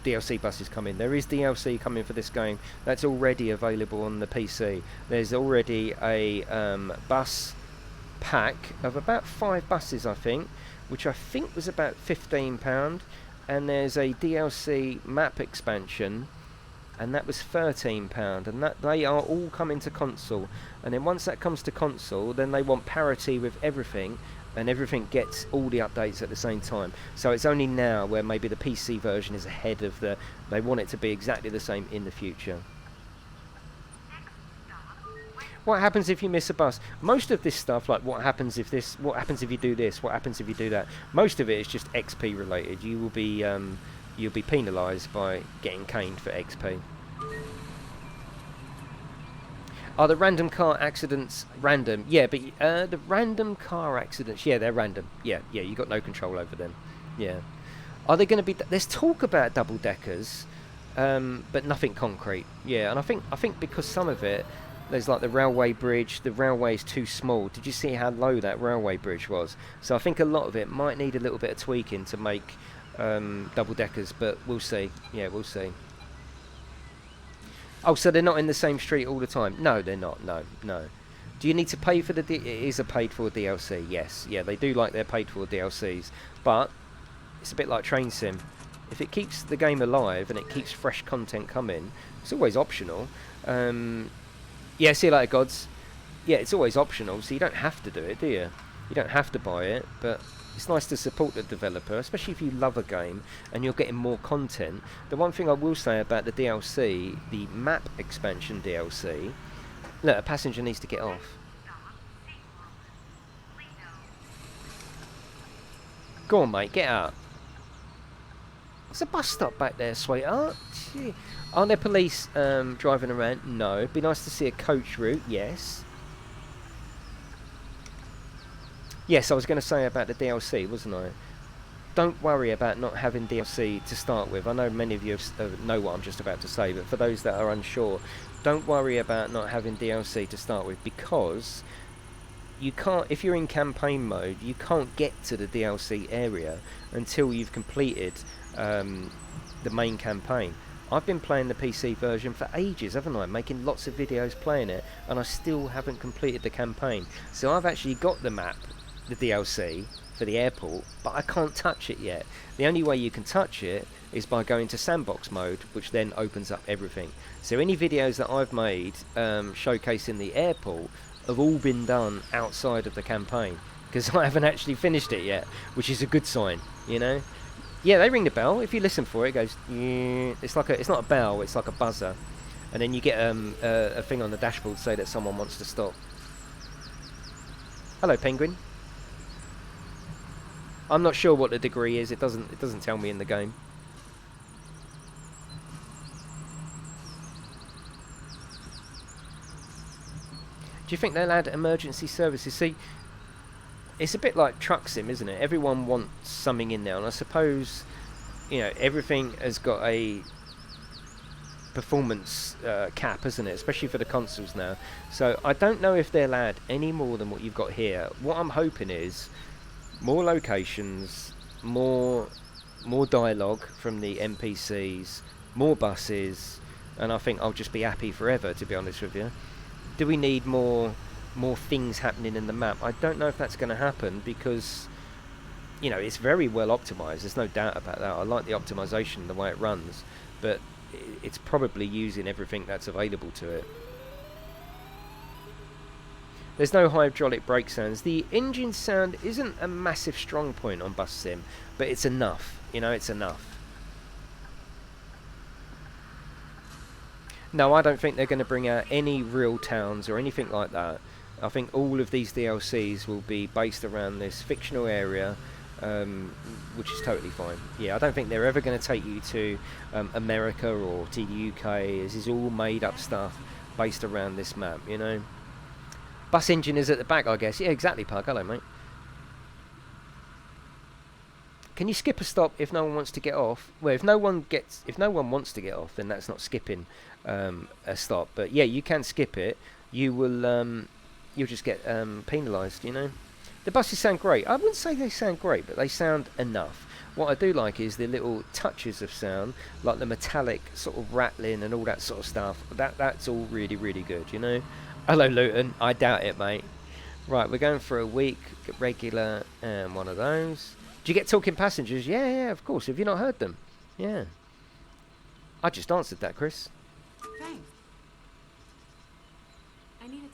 DLC buses coming. There is DLC coming for this game. That's already available on the PC. There's already a bus pack of about 5 buses, I think, which I think was about £15, and there's a DLC map expansion, and that was £13, and that they are all coming to console. And then once that comes to console, then they want parity with everything, and everything gets all the updates at the same time. So it's only now where maybe the PC version is ahead of the... They want it to be exactly the same in the future. What happens if you miss a bus? Most of this stuff, like what happens if this, what happens if you do this, what happens if you do that, most of it is just XP related. You'll be penalised by getting caned for XP. Are the random car accidents random? Yeah, but the random car accidents, yeah, they're random. Yeah, you got no control over them. Yeah. Are they going to be... There's talk about double deckers, but nothing concrete. Yeah, and I think because some of it, there's like the railway bridge, the railway is too small. Did you see how low that railway bridge was? So I think a lot of it might need a little bit of tweaking to make double deckers, but we'll see. Yeah, we'll see. Oh, so they're not in the same street all the time? No, they're not. No. Do you need to pay for the... it is a paid for DLC, yes. Yeah, they do like their paid for DLCs, but it's a bit like Train Sim. If it keeps the game alive and it keeps fresh content coming, it's always optional. Yeah, see you later, gods. Yeah, it's always optional, so you don't have to do it, do you? You don't have to buy it, but it's nice to support the developer, especially if you love a game and you're getting more content. The one thing I will say about the DLC, the map expansion DLC... Look, a passenger needs to get off. Go on, mate, get out. There's a bus stop back there, sweetheart. Gee. Aren't there police driving around? No. It'd be nice to see a coach route. Yes. Yes, I was going to say about the DLC, wasn't I? Don't worry about not having DLC to start with. I know many of you know what I'm just about to say, but for those that are unsure, don't worry about not having DLC to start with, because you can't, if you're in campaign mode, you can't get to the DLC area until you've completed the main campaign. I've been playing the PC version for ages, haven't I? Making lots of videos playing it, and I still haven't completed the campaign. So I've actually got the map, the DLC, for the airport, but I can't touch it yet. The only way you can touch it is by going to sandbox mode, which then opens up everything. So any videos that I've made showcasing the airport have all been done outside of the campaign, because I haven't actually finished it yet, which is a good sign, you know? Yeah, they ring the bell. If you listen for it, it goes... Yeah. It's like it's not a bell, it's like a buzzer. And then you get a thing on the dashboard to say that someone wants to stop. Hello, penguin. I'm not sure what the degree is. It doesn't tell me in the game. Do you think they'll add emergency services? See, it's a bit like Truck Sim, isn't it? Everyone wants something in there, and I suppose, you know, everything has got a performance cap, isn't it? Especially for the consoles now. So I don't know if they'll add any more than what you've got here. What I'm hoping is more locations, more dialogue from the NPCs, more buses, and I think I'll just be happy forever, to be honest with you. Do we need more things happening in the map? I don't know if that's going to happen, because, you know, it's very well optimized. There's no doubt about that. I like the optimization, the way it runs, but it's probably using everything that's available to it. There's no hydraulic brake sounds. The engine sound isn't a massive strong point on Bus Sim, but it's enough. You know, it's enough. No, I don't think they're going to bring out any real towns or anything like that. I think all of these DLCs will be based around this fictional area, which is totally fine. Yeah, I don't think they're ever going to take you to America or to the UK. This is all made up stuff based around this map, you know. Bus engine is at the back, I guess. Yeah, exactly, Pug. Hello, mate. Can you skip a stop if no one wants to get off? Well, if no one wants to get off, then that's not skipping a stop. But yeah, you can skip it. You will, you'll just get penalised. You know, the buses sound great. I wouldn't say they sound great, but they sound enough. What I do like is the little touches of sound, like the metallic sort of rattling and all that sort of stuff. That's all really, really good. You know. Hello, Luton. I doubt it, mate. Right, we're going for a week, regular, and one of those. Do you get talking passengers? Yeah, of course. Have you not heard them? Yeah. I just answered that, Chris. Thanks. I need a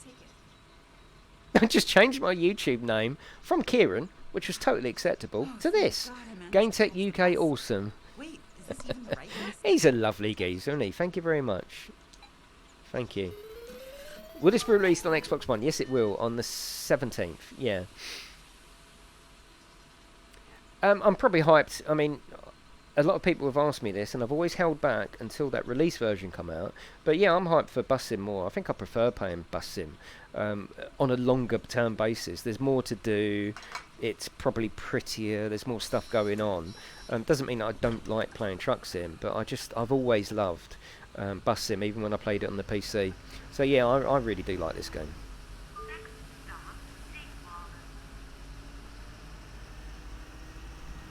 ticket. I just changed my YouTube name from Kieran, which was totally acceptable, to this. GameTechUK Awesome. Wait, is this even the right list? He's a lovely geezer, isn't he? Thank you very much. Thank you. Will this be released on Xbox One? Yes, it will, on the 17th. Yeah. I'm probably hyped. I mean, a lot of people have asked me this, and I've always held back until that release version come out. But yeah, I'm hyped for Bus Sim more. I think I prefer playing Bus Sim on a longer term basis. There's more to do. It's probably prettier. There's more stuff going on. Doesn't mean that I don't like playing Truck Sim, but I've always loved Bus Sim, even when I played it on the PC. So yeah, I really do like this game.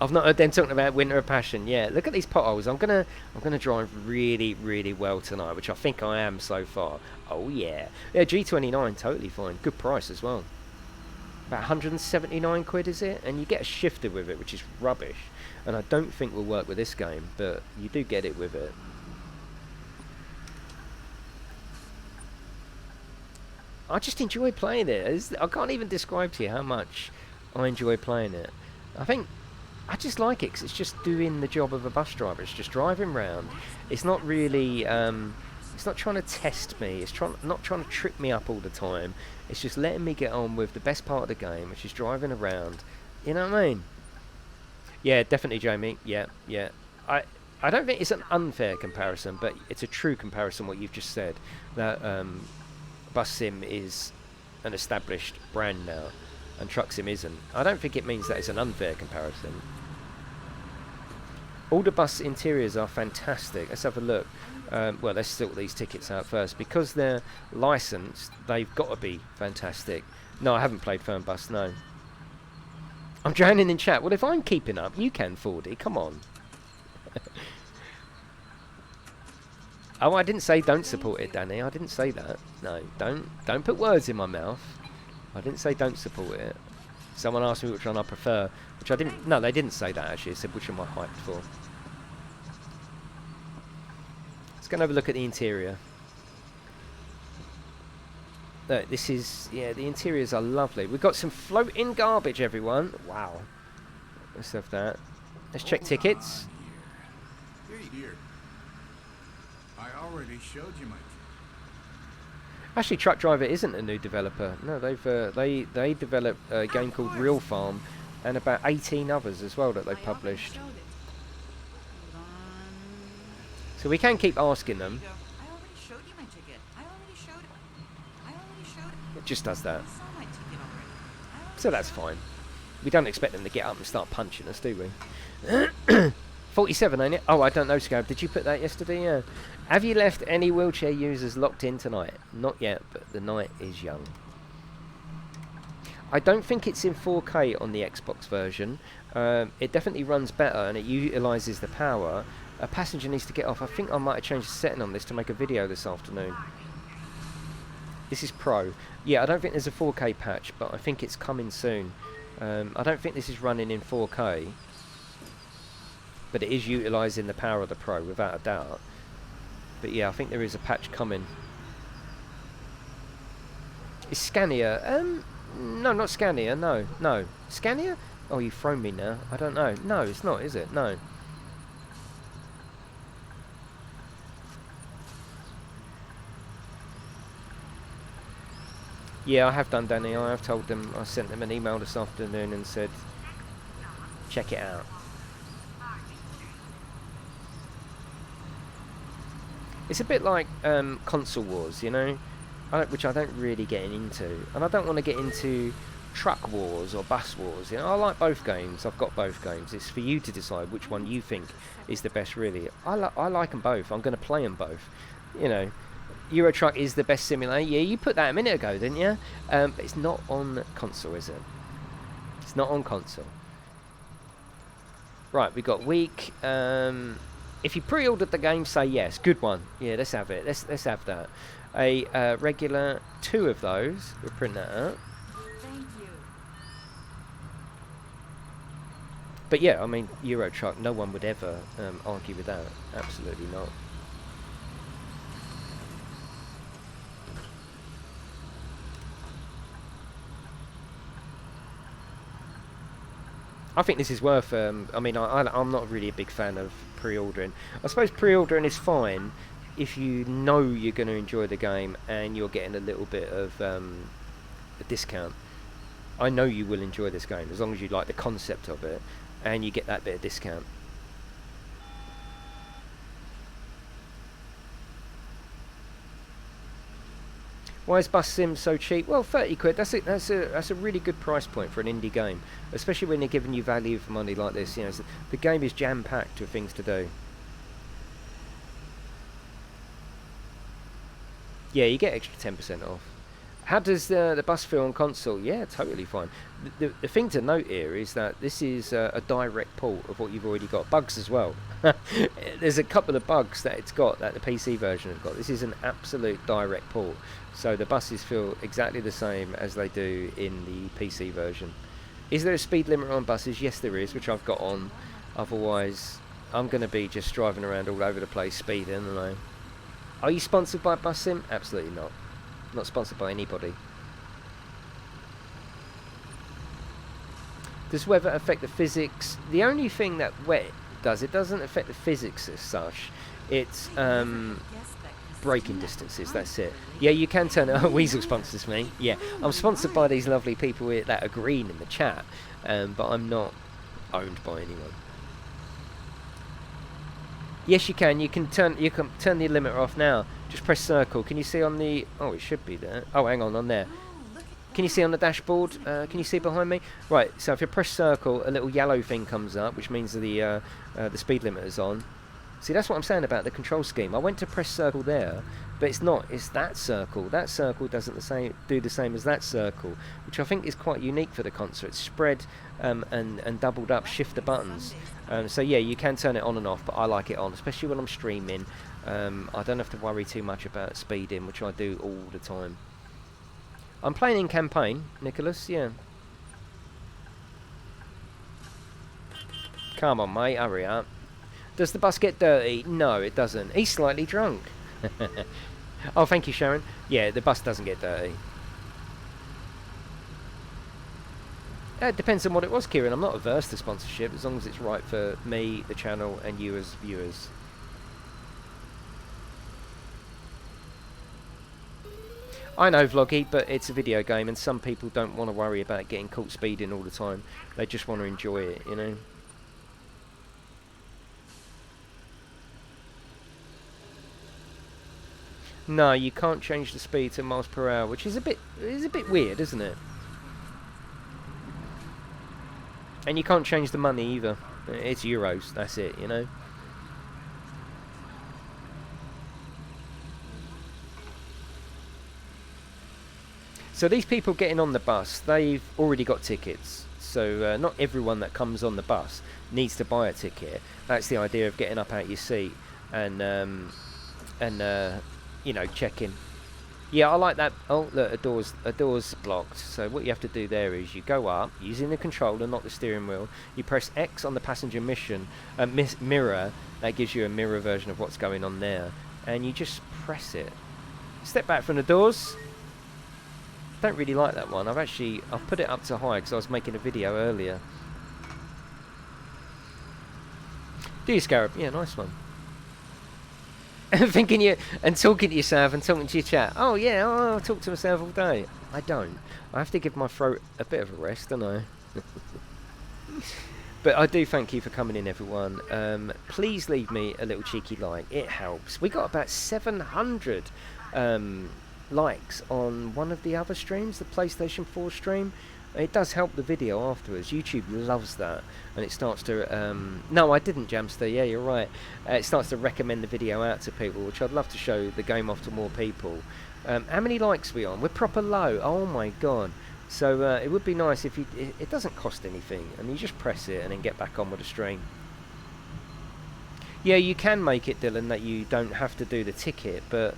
I've not heard them talking about Winter of Passion. Yeah, look at these potholes. I'm gonna drive really, really well tonight, which I think I am so far. Oh yeah, yeah. G29 totally fine. Good price as well. About 179 quid is it? And you get a shifter with it, which is rubbish. And I don't think will work with this game, but you do get it with it. I just enjoy playing it. I can't even describe to you how much I enjoy playing it. I just like it because it's just doing the job of a bus driver. It's just driving round. It's not really, it's not trying to test me. It's not trying to trip me up all the time. It's just letting me get on with the best part of the game, which is driving around. You know what I mean? Yeah, definitely, Jamie. Yeah, yeah. I don't think it's an unfair comparison, but it's a true comparison, what you've just said. That Bus Sim is an established brand now, and Truck Sim isn't. I don't think it means that it's an unfair comparison. All the bus interiors are fantastic. Let's have a look. Well, let's sort these tickets out first. Because they're licensed, they've got to be fantastic. No, I haven't played Fernbus, no. I'm drowning in chat. Well, if I'm keeping up, you can, 4D. Come on. Oh, I didn't say don't support it, Danny. I didn't say that. No, don't put words in my mouth. I didn't say don't support it. Someone asked me which one I prefer, which I didn't. No, they didn't say that actually. They said which am I hyped for. Let's go and have a look at the interior. Look, this is, yeah, the interiors are lovely. We've got some floating garbage, everyone. Wow. Let's have that. Let's check tickets. Here. I already showed you my. Actually, Truck Driver isn't a new developer. No, they developed a game called Real Farm, and about 18 others as well that they've published. So we can keep asking them. I already showed you my ticket. I already showed it. It just does that. You saw my ticket already. So that's fine. We don't expect them to get up and start punching us, do we? 47, ain't it? Oh, I don't know, Scab. Did you put that yesterday? Yeah. Have you left any wheelchair users locked in tonight? Not yet, but the night is young. I don't think it's in 4K on the Xbox version. It definitely runs better and it utilises the power. A passenger needs to get off. I think I might have changed the setting on this to make a video this afternoon. This is Pro. Yeah, I don't think there's a 4K patch, but I think it's coming soon. I don't think this is running in 4K. But it is utilising the power of the Pro, without a doubt. But yeah, I think there is a patch coming. Is Scania? No, not Scania. No. Scania? Oh, you've thrown me now. I don't know. No, it's not, is it? No. Yeah, I have done, Danny. I have told them. I sent them an email this afternoon and said, check it out. It's a bit like console wars, you know, which I don't really get into, and I don't want to get into truck wars or bus wars. You know, I like both games. I've got both games. It's for you to decide which one you think is the best. Really, I like them both. I'm going to play them both. You know, Euro Truck is the best simulator. Yeah, you put that a minute ago, didn't you? But it's not on console, is it? It's not on console. Right, we've got week. If you pre-ordered the game, say yes. Good one. Yeah, let's have it. Let's have that. A regular 2 of those. We'll print that out. Thank you. But yeah, I mean, Euro Truck, no one would ever argue with that. Absolutely not. I think this is worth. I mean, I'm not really a big fan of pre-ordering. I suppose pre-ordering is fine if you know you're going to enjoy the game and you're getting a little bit of a discount. I know you will enjoy this game as long as you like the concept of it and you get that bit of discount. Why is Bus Sim so cheap? Well, 30 quid. That's a really good price point for an indie game, especially when they're giving you value for money like this. You know, the game is jam-packed with things to do. Yeah, you get extra 10% off. How does the bus feel on console? Yeah, totally fine. The thing to note here is that this is a direct port of what you've already got. Bugs as well. There's a couple of bugs that it's got that the PC version has got. This is an absolute direct port. So the buses feel exactly the same as they do in the PC version. Is there a speed limit on buses? Yes, there is, which I've got on. Otherwise, I'm going to be just driving around all over the place speeding, aren't I? Are you sponsored by Bus Sim? Absolutely not. Not sponsored by anybody. Does weather affect the physics? The only thing that wet does, it doesn't affect the physics as such. It's braking distances, that's it. Yeah, you can turn it. Weasel sponsors me. Yeah, I'm sponsored by these lovely people here that are green in the chat, but I'm not owned by anyone. Yes, you can. You can turn the limiter off now. Just press circle. Can you see on the? Oh, it should be there. Oh, hang on there. Can you see on the dashboard? Can you see behind me? Right. So if you press circle, a little yellow thing comes up, which means the speed limiter's on. See, that's what I'm saying about the control scheme. I went to press circle there, but it's not. It's that circle. That circle doesn't do the same as that circle, which I think is quite unique for the console. It's spread and doubled up shifter buttons. So yeah, you can turn it on and off, but I like it on, especially when I'm streaming. I don't have to worry too much about speeding, which I do all the time. I'm playing in campaign, Nicholas, yeah. Come on, mate, hurry up. Does the bus get dirty? No, it doesn't. He's slightly drunk. Oh, thank you, Sharon. Yeah, the bus doesn't get dirty. It depends on what it was, Kieran. I'm not averse to sponsorship, as long as it's right for me, the channel, and you as viewers. I know, Vloggy, but it's a video game, and some people don't want to worry about getting caught speeding all the time. They just want to enjoy it, you know? No, you can't change the speed to miles per hour, which is a bit weird, isn't it? And you can't change the money either. It's euros, that's it, you know? So these people getting on the bus, they've already got tickets. So not everyone that comes on the bus needs to buy a ticket. That's the idea of getting up out your seat and you know, checking. Yeah, I like that. Oh, look, a door's blocked. So what you have to do there is you go up using the controller, not the steering wheel. You press X on the passenger mirror. That gives you a mirror version of what's going on there, and you just press it. Step back from the doors. Don't really like that one. I've put it up to high because I was making a video earlier. Do you, Scarab? Yeah, nice one. Thinking you and talking to yourself and talking to your chat. Oh yeah, I talk to myself all day. I don't. I have to give my throat a bit of a rest, don't I? But I do thank you for coming in, everyone. Please leave me a little cheeky like. It helps. We got about 700 likes on one of the other streams, the PlayStation 4 stream. It does help the video afterwards. YouTube loves that, and it starts to no, I didn't, Jamster. Yeah, you're right. It starts to recommend the video out to people, which I'd love to show the game off to more people. How many likes are we on? We're proper low. Oh my god. So it would be nice if you it doesn't cost anything, and you just press it and then get back on with the stream. Yeah, you can make it, Dylan, that you don't have to do the ticket, but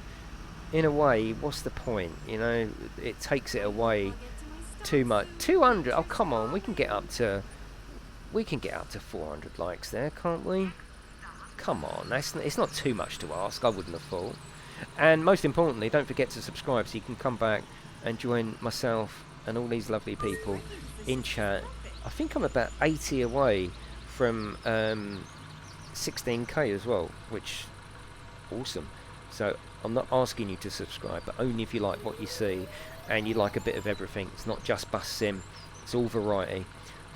in a way, what's the point? You know, it takes it away too much. 200. Oh, come on. We can get up to 400 likes there, can't we? Come on. It's not too much to ask. I wouldn't have thought. And most importantly, don't forget to subscribe so you can come back and join myself and all these lovely people in chat I think I'm about 80 away from 16k as well, which awesome. So I'm not asking you to subscribe, but only if you like what you see and you like a bit of everything. It's not just bus sim, it's all variety,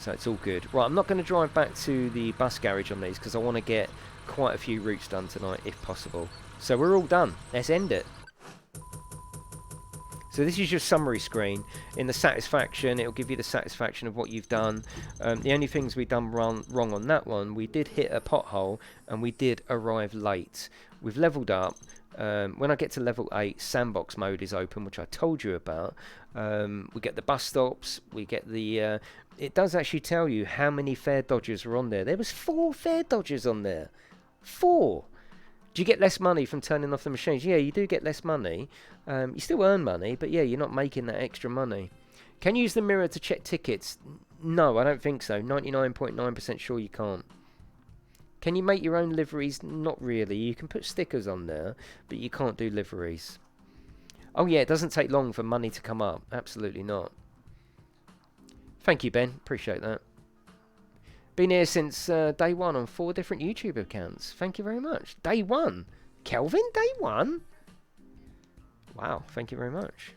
so it's all good. Right, I'm not going to drive back to the bus garage on these because I want to get quite a few routes done tonight if possible. So we're all done, let's end it. So this is your summary screen. In the satisfaction, it'll give you the satisfaction of what you've done. The only things we've done wrong on that one, we did hit a pothole and we did arrive late. We've leveled up. When I get to level 8, sandbox mode is open, which I told you about. We get the bus stops, we get the... it does actually tell you how many fare dodgers are on there. There was 4 fare dodgers on there. 4! Do you get less money from turning off the machines? Yeah, you do get less money. You still earn money, but yeah, you're not making that extra money. Can you use the mirror to check tickets? No, I don't think so. 99.9% sure you can't. Can you make your own liveries? Not really. You can put stickers on there, but you can't do liveries. Oh yeah, it doesn't take long for money to come up. Absolutely not. Thank you, Ben. Appreciate that. Been here since day 1 on 4 different YouTube accounts. Thank you very much. Day 1? Kelvin, day 1? Wow, thank you very much.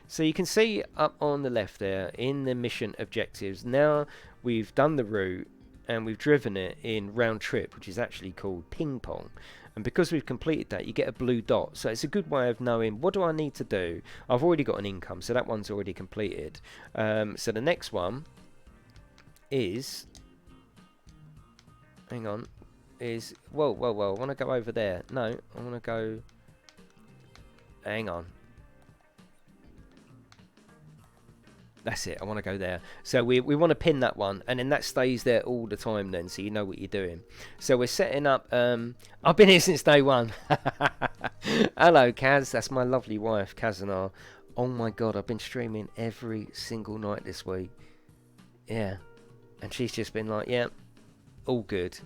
So you can see up on the left there in the mission objectives, now we've done the route and we've driven it in round trip, which is actually called ping pong. And because we've completed that, you get a blue dot. So it's a good way of knowing, what do I need to do? I've already got an income, so that one's already completed. So the next one is, hang on, is, whoa, I want to go over there. No, I want to go, hang on. That's it, I want to go there. So we want to pin that one, and then that stays there all the time then, so you know what you're doing. So we're setting up, I've been here since day 1. Hello, Kaz, that's my lovely wife, Kazanar. Oh my god, I've been streaming every single night this week. Yeah. And she's just been like, yeah, all good.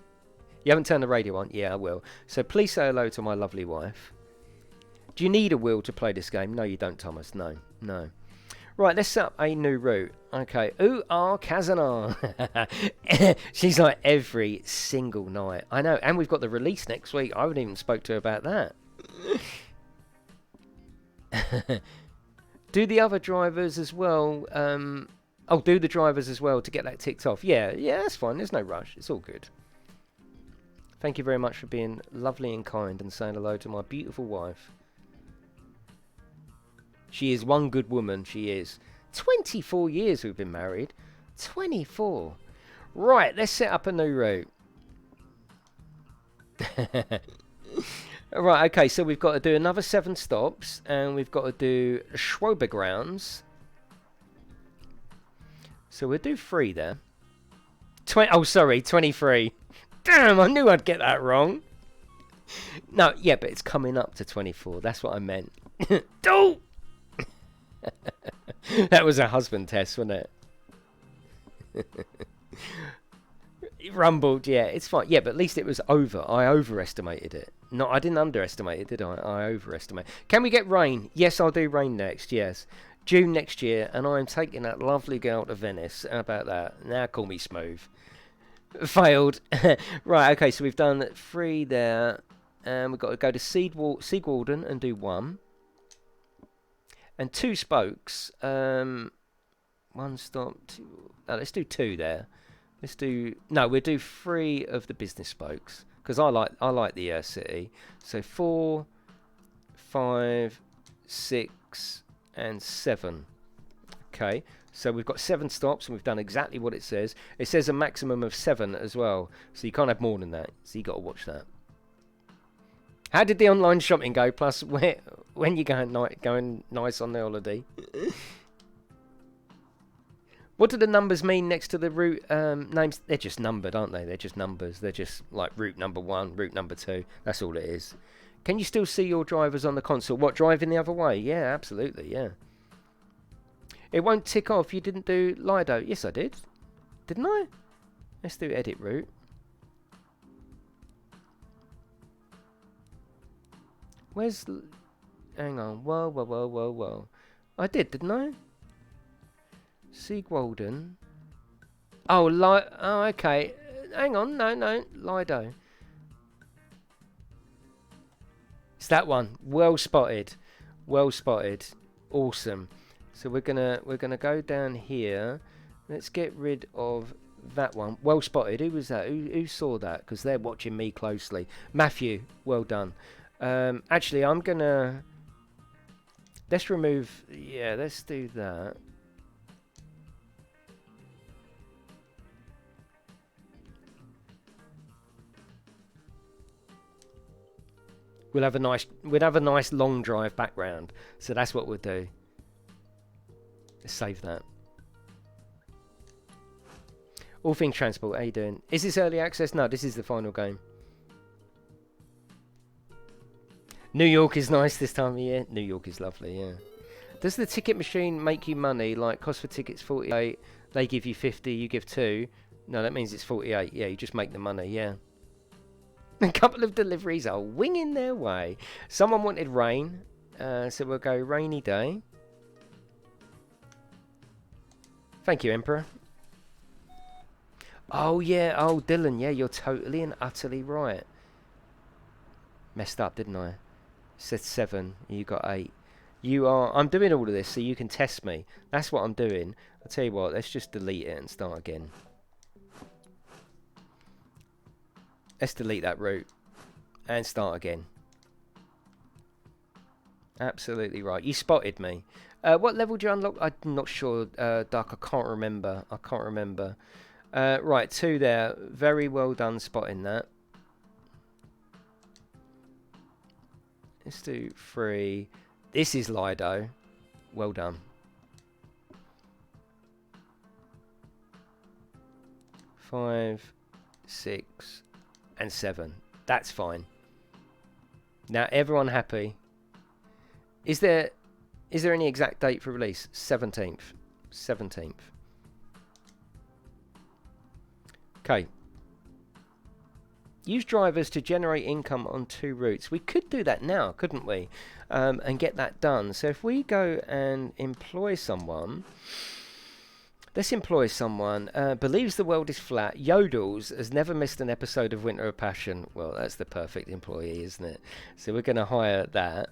You haven't turned the radio on? Yeah, I will. So please say hello to my lovely wife. Do you need a will to play this game? No, you don't, Thomas. No, no. Right, let's set up a new route. Okay. Ooh, Kazanar. She's like every single night. I know. And we've got the release next week. I haven't even spoke to her about that. Do the other drivers as well. Oh, do the drivers as well to get that ticked off. Yeah, that's fine. There's no rush. It's all good. Thank you very much for being lovely and kind and saying hello to my beautiful wife. She is one good woman, she is. 24 years we've been married. 24. Right, let's set up a new route. Right, okay, so we've got to do another 7 stops, and we've got to do Schwober Grounds. So we'll do 3 there. Oh, sorry, 23. Damn, I knew I'd get that wrong. No, yeah, but it's coming up to 24. That's what I meant. Don't! That was a husband test, wasn't it? It rumbled, yeah, it's fine. Yeah, but at least it was over. I overestimated it. No, I didn't underestimate it, did I? I overestimated. Can we get rain? Yes, I'll do rain next, yes. June next year, and I'm taking that lovely girl to Venice. How about that? Now call me smooth. Failed. Right, okay, so we've done 3 there. And we've got to go to Seagwalden and do 1. And 2 spokes. 1 stop, 2. No, let's do 2 there. Let's do... No, we'll do 3 of the business spokes. Because I like the city. So 4, 5, 6, and 7. Okay. So we've got 7 stops, and we've done exactly what it says. It says a maximum of 7 as well. So you can't have more than that. So you got to watch that. How did the online shopping go? Plus, when you going nice on the holiday? What do the numbers mean next to the route names? They're just numbered, aren't they? They're just numbers. They're just like route number 1, route number 2. That's all it is. Can you still see your drivers on the console? What, driving the other way? Yeah, absolutely, yeah. It won't tick off. You didn't do Lido. Yes, I did. Didn't I? Let's do edit route. Where's... Hang on. Whoa. I did, didn't I? Siegwalden. Oh, oh, okay. Hang on. No. Lido. It's that one. Well spotted. Well spotted. Awesome. So we're gonna go down here. Let's get rid of that one. Well spotted. Who was that? Who saw that? Because they're watching me closely. Matthew. Well done. Actually, I'm gonna. Let's remove. Yeah, let's do that. We'll have a nice long drive background. So that's what we'll do. Let's save that. All Things Transport, how you doing? Is this early access? No, this is the final game. New York is nice this time of year. New York is lovely, yeah. Does the ticket machine make you money? Like, cost for tickets 48, they give you 50, you give 2. No, that means it's 48. Yeah, you just make the money, yeah. A couple of deliveries are winging their way. Someone wanted rain, so we'll go rainy day. Thank you, Emperor. Oh, yeah. Oh, Dylan, yeah, you're totally and utterly right. Messed up, didn't I? Said 7, you got 8. You are... I'm doing all of this so you can test me. That's what I'm doing. I'll tell you what, let's just delete it and start again. Let's delete that route and start again. Absolutely right. You spotted me. What level do you unlock? I'm not sure, Duck. I can't remember. Right, 2 there. Very well done spotting that. Let's do 3. This is Lido. Well done. 5, 6, and 7. That's fine. Now, everyone happy? Is there any exact date for release? 17th. 17th. Okay. Use drivers to generate income on 2 routes. We could do that now, couldn't we? And get that done. So if we go and employ someone... Let's employ someone. Believes the world is flat. Yodels. Has never missed an episode of Winter of Passion. Well, that's the perfect employee, isn't it? So we're going to hire that.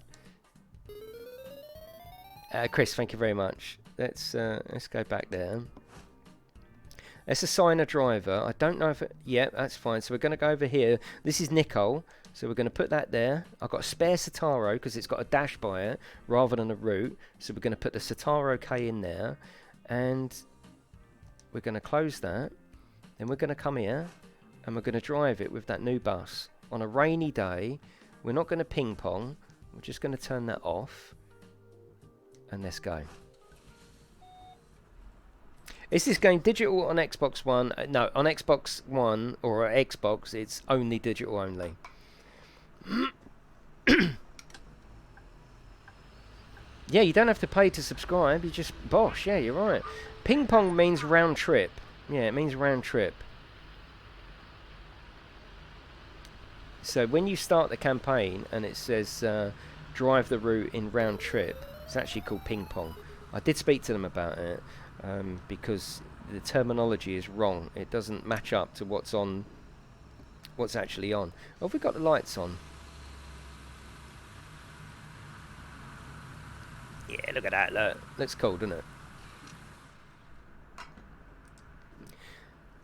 Chris, thank you very much. Let's go back there. Let's assign a driver. I don't know if it... Yeah, that's fine. So we're going to go over here. This is Nicole. So we're going to put that there. I've got a spare Sataro because it's got a dash by it rather than a route. So we're going to put the Sataro K in there. And we're going to close that. Then we're going to come here. And we're going to drive it with that new bus. On a rainy day, we're not going to ping pong. We're just going to turn that off. And let's go. Is this game digital on Xbox One? No, on Xbox One or Xbox, it's only digital only. Yeah, you don't have to pay to subscribe. You just bosh. Yeah, you're right. Ping pong means round trip. Yeah, it means round trip. So when you start the campaign and it says drive the route in round trip, it's actually called ping pong. I did speak to them about it. Because the terminology is wrong. It doesn't match up to what's actually on. Oh, have we got the lights on? Yeah, look at that. Look. Looks cool, doesn't it?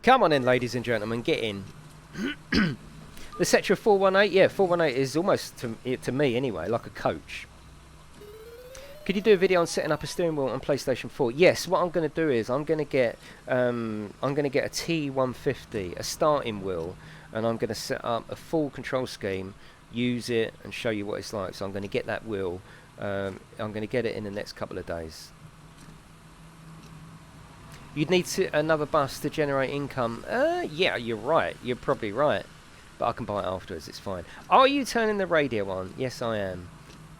Come on in, ladies and gentlemen. Get in. The Setra 418. Yeah, 418 is almost, to me anyway, like a coach. Could you do a video on setting up a steering wheel on PlayStation 4? Yes, what I'm going to do is I'm going to get a T150, a starting wheel, and I'm going to set up a full control scheme, use it, and show you what it's like. So I'm going to get that wheel. I'm going to get it in the next couple of days. You'd need another bus to generate income. Yeah, you're right. You're probably right. But I can buy it afterwards. It's fine. Are you turning the radio on? Yes, I am.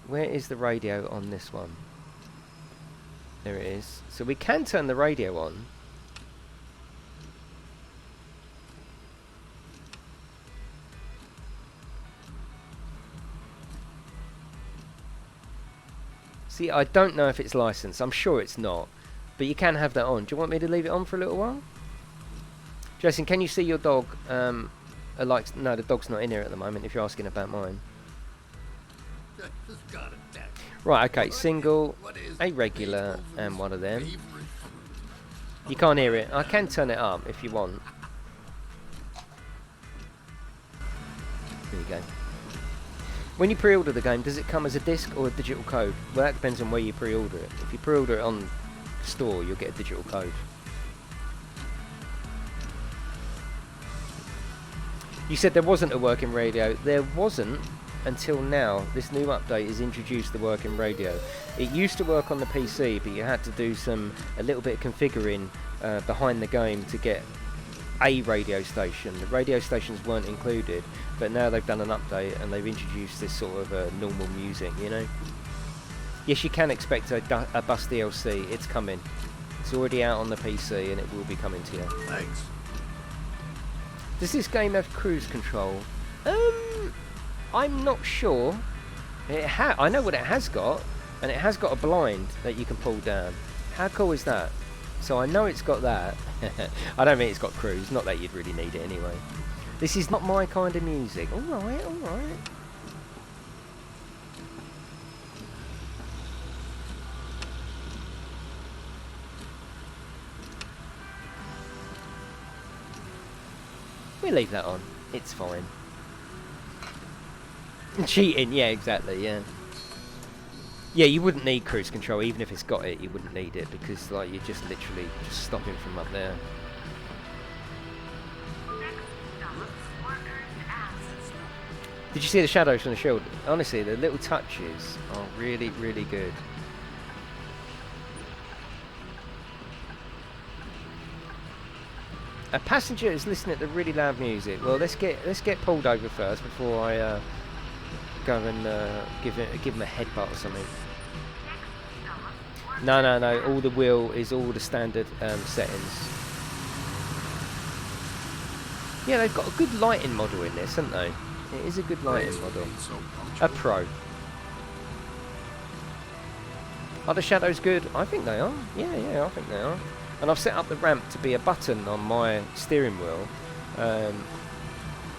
Where is the radio on this one? There it is. So we can turn the radio on. See, I don't know if it's licensed. I'm sure it's not. But you can have that on. Do you want me to leave it on for a little while? Jason, can you see your dog? No, the dog's not in here at the moment, if you're asking about mine. Right, okay, single, a regular, and one of them. You can't hear it. I can turn it up if you want. There you go. When you pre-order the game, does it come as a disc or a digital code? Well, that depends on where you pre-order it. If you pre-order it on store, you'll get a digital code. You said there wasn't a working radio. There wasn't until now. This new update has introduced the working radio. It used to work on the PC, but you had to do a little bit of configuring behind the game to get a radio station. The radio stations weren't included, but now they've done an update and they've introduced this sort of normal music, you know. Yes, you can expect a bus DLC. It's coming. It's already out on the PC and it will be coming to you. Thanks. Does this game have cruise control? I'm not sure. I know what it has got, and it has got a blind that you can pull down. How cool is that? So I know it's got that. I don't think it's got cruise. Not that you'd really need it anyway. This is not my kind of music. Alright, alright. We'll leave that on. It's fine. Cheating, yeah, exactly, yeah. Yeah, you wouldn't need cruise control, even if it's got it, you wouldn't need it, because like you're just literally just stopping from up there. Did you see the shadows from the shield? Honestly, the little touches are really, really good. A passenger is listening to really loud music. Well, let's get pulled over first before I go and give him a headbutt or something. No. All the wheel is all the standard settings. Yeah, they've got a good lighting model in this, haven't they? It is a good lighting model. A pro. Are the shadows good? I think they are. Yeah, I think they are. And I've set up the ramp to be a button on my steering wheel.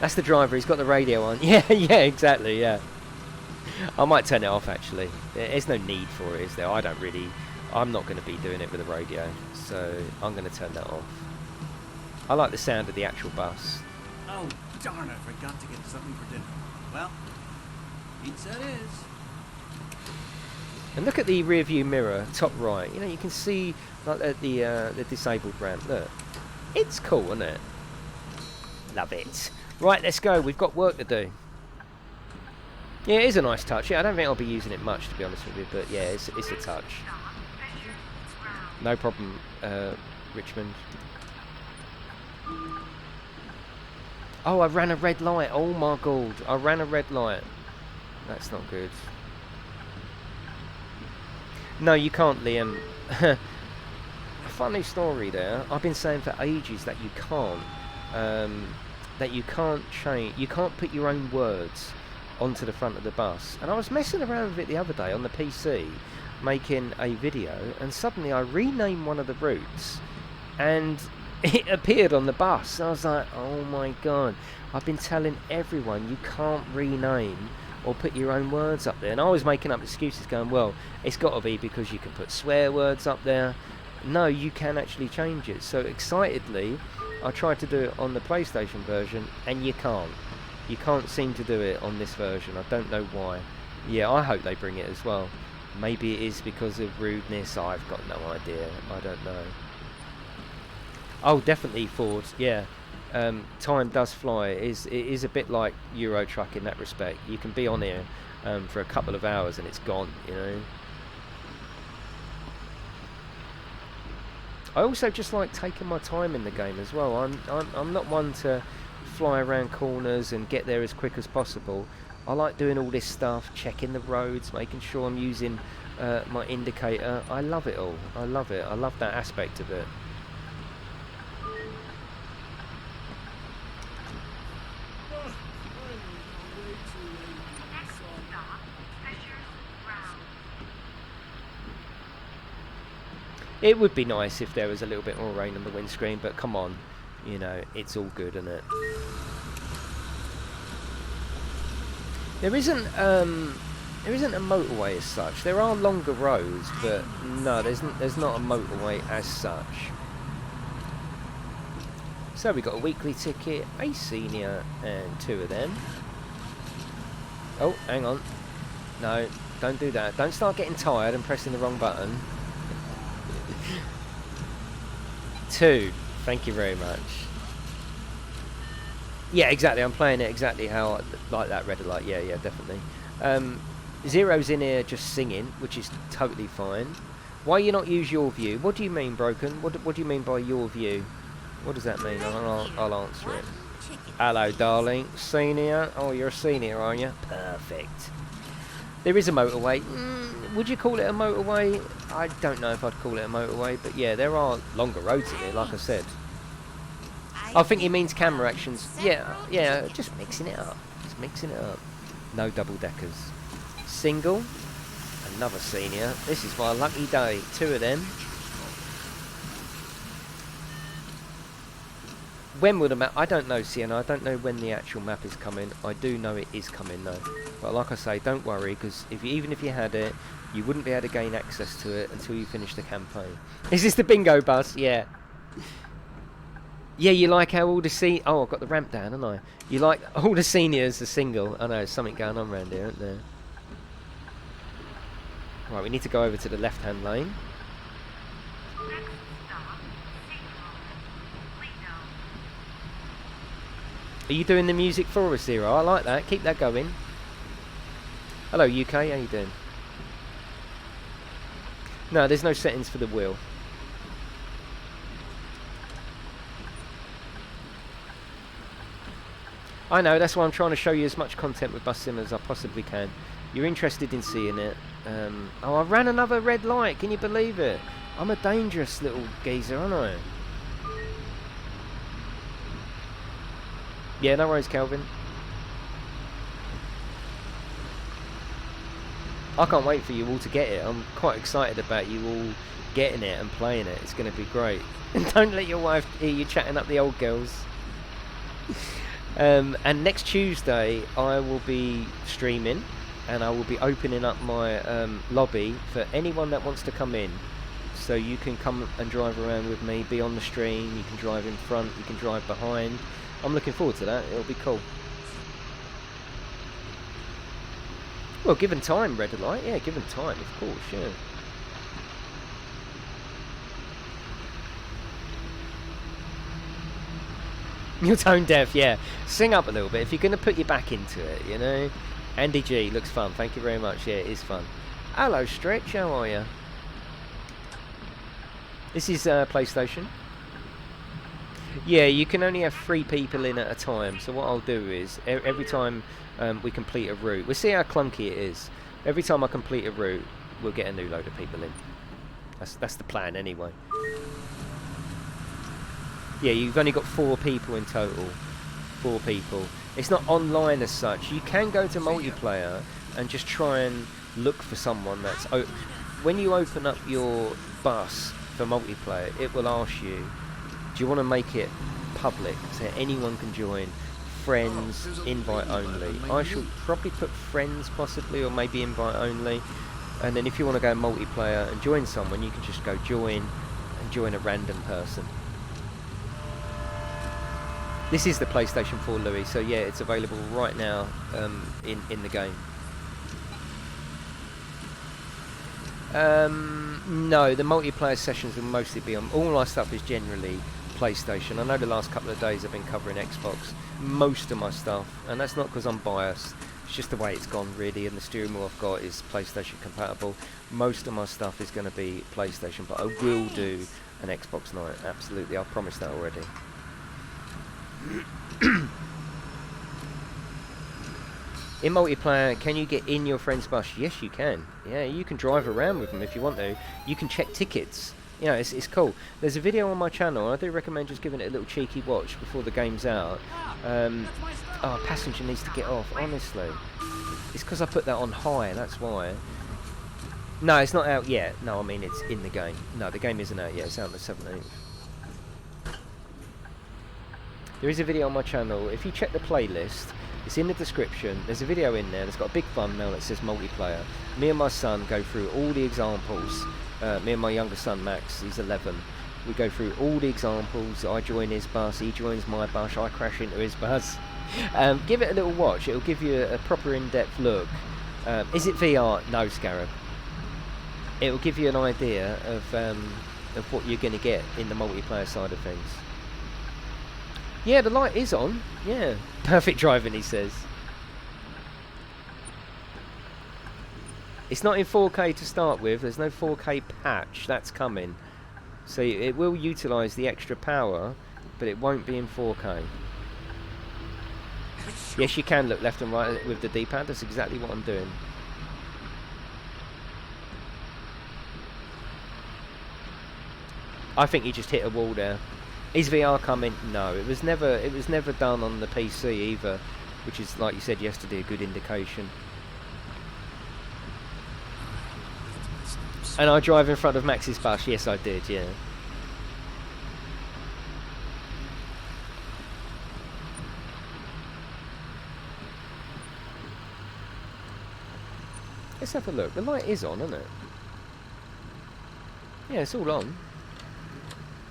That's the driver. He's got the radio on. Yeah, exactly. Yeah. I might turn it off actually. There's no need for it, is there? I'm not going to be doing it with the radio, so I'm going to turn that off. I like the sound of the actual bus. Oh, darn, I forgot to get something for dinner. Well, pizza it is. And look at the rear view mirror, top right. You know, you can see like the disabled ramp. Look. It's cool, isn't it? Love it. Right, let's go. We've got work to do. Yeah, it is a nice touch. Yeah, I don't think I'll be using it much, to be honest with you, but yeah, it's a touch. No problem, Richmond. Oh, I ran a red light. Oh my god, I ran a red light. That's not good. No, you can't, Liam. Funny story there. I've been saying for ages that you can't change. You can't put your own words onto the front of the bus. And I was messing around with it the other day on the PC, making a video, and suddenly I renamed one of the routes, and it appeared on the bus. I was like, oh my god! I've been telling everyone you can't rename or put your own words up there, and I was making up excuses going, well, it's got to be because you can put swear words up there. No, you can actually change it. So excitedly I tried to do it on the PlayStation version, and you can't seem to do it on this version. I don't know why. Yeah, I hope they bring it as well. Maybe it is because of rudeness. I've got no idea. I don't know. Oh, definitely Ford. Yeah. Time does fly. It is a bit like Euro Truck in that respect. You can be on here for a couple of hours and it's gone, you know. I also just like taking my time in the game as well. I'm not one to fly around corners and get there as quick as possible. I like doing all this stuff, checking the roads, making sure I'm using my indicator. I love it all. I love it. I love that aspect of it. It would be nice if there was a little bit more rain on the windscreen, but come on, you know, it's all good, isn't it? There isn't a motorway as such. There are longer roads, but no, there's not a motorway as such. So we got a weekly ticket, a senior, and 2 of them. Oh, hang on. No, don't do that. Don't start getting tired and pressing the wrong button. 2. Thank you very much. Yeah, exactly. I'm playing it exactly how like that red light. Yeah, definitely. Zero's in here just singing, which is totally fine. Why you not use your view? What do you mean, Broken? What do you mean by your view? What does that mean? I'll answer it. Hello, darling. Senior? Oh, you're a senior, are you? Perfect. There is a motorway. Would you call it a motorway? I don't know if I'd call it a motorway, but yeah, there are longer roads in it, like I said. I think he means camera actions. Yeah, just mixing it up. Just mixing it up. No double deckers. Single. Another senior. This is my lucky day. 2 of them. When will the map... I don't know, Sienna. I don't know when the actual map is coming. I do know it is coming, though. But like I say, don't worry, because even if you had it, you wouldn't be able to gain access to it until you finish the campaign. Is this the bingo bus? Yeah. Yeah, you like how all the oh, I've got the ramp down, haven't I? You like all the seniors are single. I know, there's something going on around here, isn't there? Right, we need to go over to the left-hand lane. Are you doing the music for us, Zero? I like that. Keep that going. Hello, UK. How you doing? No, there's no settings for the wheel. I know, that's why I'm trying to show you as much content with Bus Sim as I possibly can. You're interested in seeing it. Oh, I ran another red light. Can you believe it? I'm a dangerous little geezer, aren't I? Yeah, no worries, Calvin. I can't wait for you all to get it. I'm quite excited about you all getting it and playing it. It's going to be great. And don't let your wife hear you chatting up the old girls. And next Tuesday I will be streaming, and I will be opening up my lobby for anyone that wants to come in. So you can come and drive around with me, be on the stream, you can drive in front, you can drive behind. I'm looking forward to that, it'll be cool. Well, given time, red light, yeah, given time, of course, yeah. You're tone deaf, yeah. Sing up a little bit if you're going to put your back into it, you know. Andy G, looks fun. Thank you very much. Yeah, it is fun. Hello, Stretch. How are you? This is PlayStation. Yeah, you can only have 3 people in at a time. So what I'll do is, every time we complete a route, we'll see how clunky it is. Every time I complete a route, we'll get a new load of people in. That's the plan anyway. Yeah, you've only got 4 people in total. 4 people. It's not online as such. You can go to multiplayer and just try and look for someone that's... when you open up your bus for multiplayer, it will ask you, do you want to make it public so anyone can join? Friends, invite only. I shall probably put friends possibly, or maybe invite only. And then if you want to go multiplayer and join someone, you can just go join and join a random person. This is the PlayStation 4, Louis, so yeah, it's available right now in the game. No, the multiplayer sessions will mostly be on... All my stuff is generally PlayStation. I know the last couple of days I've been covering Xbox. Most of my stuff, and that's not because I'm biased, it's just the way it's gone really, and the steering wheel I've got is PlayStation compatible. Most of my stuff is going to be PlayStation, but I will do an Xbox night, absolutely, I've promised that already. In multiplayer, can you get in your friend's bus? Yes, you can. Yeah, you can drive around with them if you want to. You can check tickets. You know, it's cool. There's a video on my channel, and I do recommend just giving it a little cheeky watch before the game's out. Oh, passenger needs to get off, honestly. It's because I put that on high, that's why. No, it's not out yet. No, I mean it's in the game. No, the game isn't out yet. It's out on the 17th. There is a video on my channel. If you check the playlist, it's in the description. There's a video in there that's got a big thumbnail that says multiplayer. Me and my son go through all the examples. Me and my younger son Max, he's 11. We go through all the examples. I join his bus, he joins my bus, I crash into his bus. Give it a little watch. It'll give you a proper in-depth look. Is it VR? No, Scarab. It'll give you an idea of what you're going to get in the multiplayer side of things. Yeah, the light is on. Yeah, perfect driving, he says. It's not in 4K to start with. There's no 4K patch. That's coming. So it will utilise the extra power, but it won't be in 4K. Yes, you can look left and right with the D-pad. That's exactly what I'm doing. I think you just hit a wall there. Is VR coming? No, it was never done on the PC either, which is, like you said yesterday, a good indication. And I drive in front of Max's bus. Yes, I did. Yeah. Let's have a look. The light is on, isn't it? Yeah, it's all on.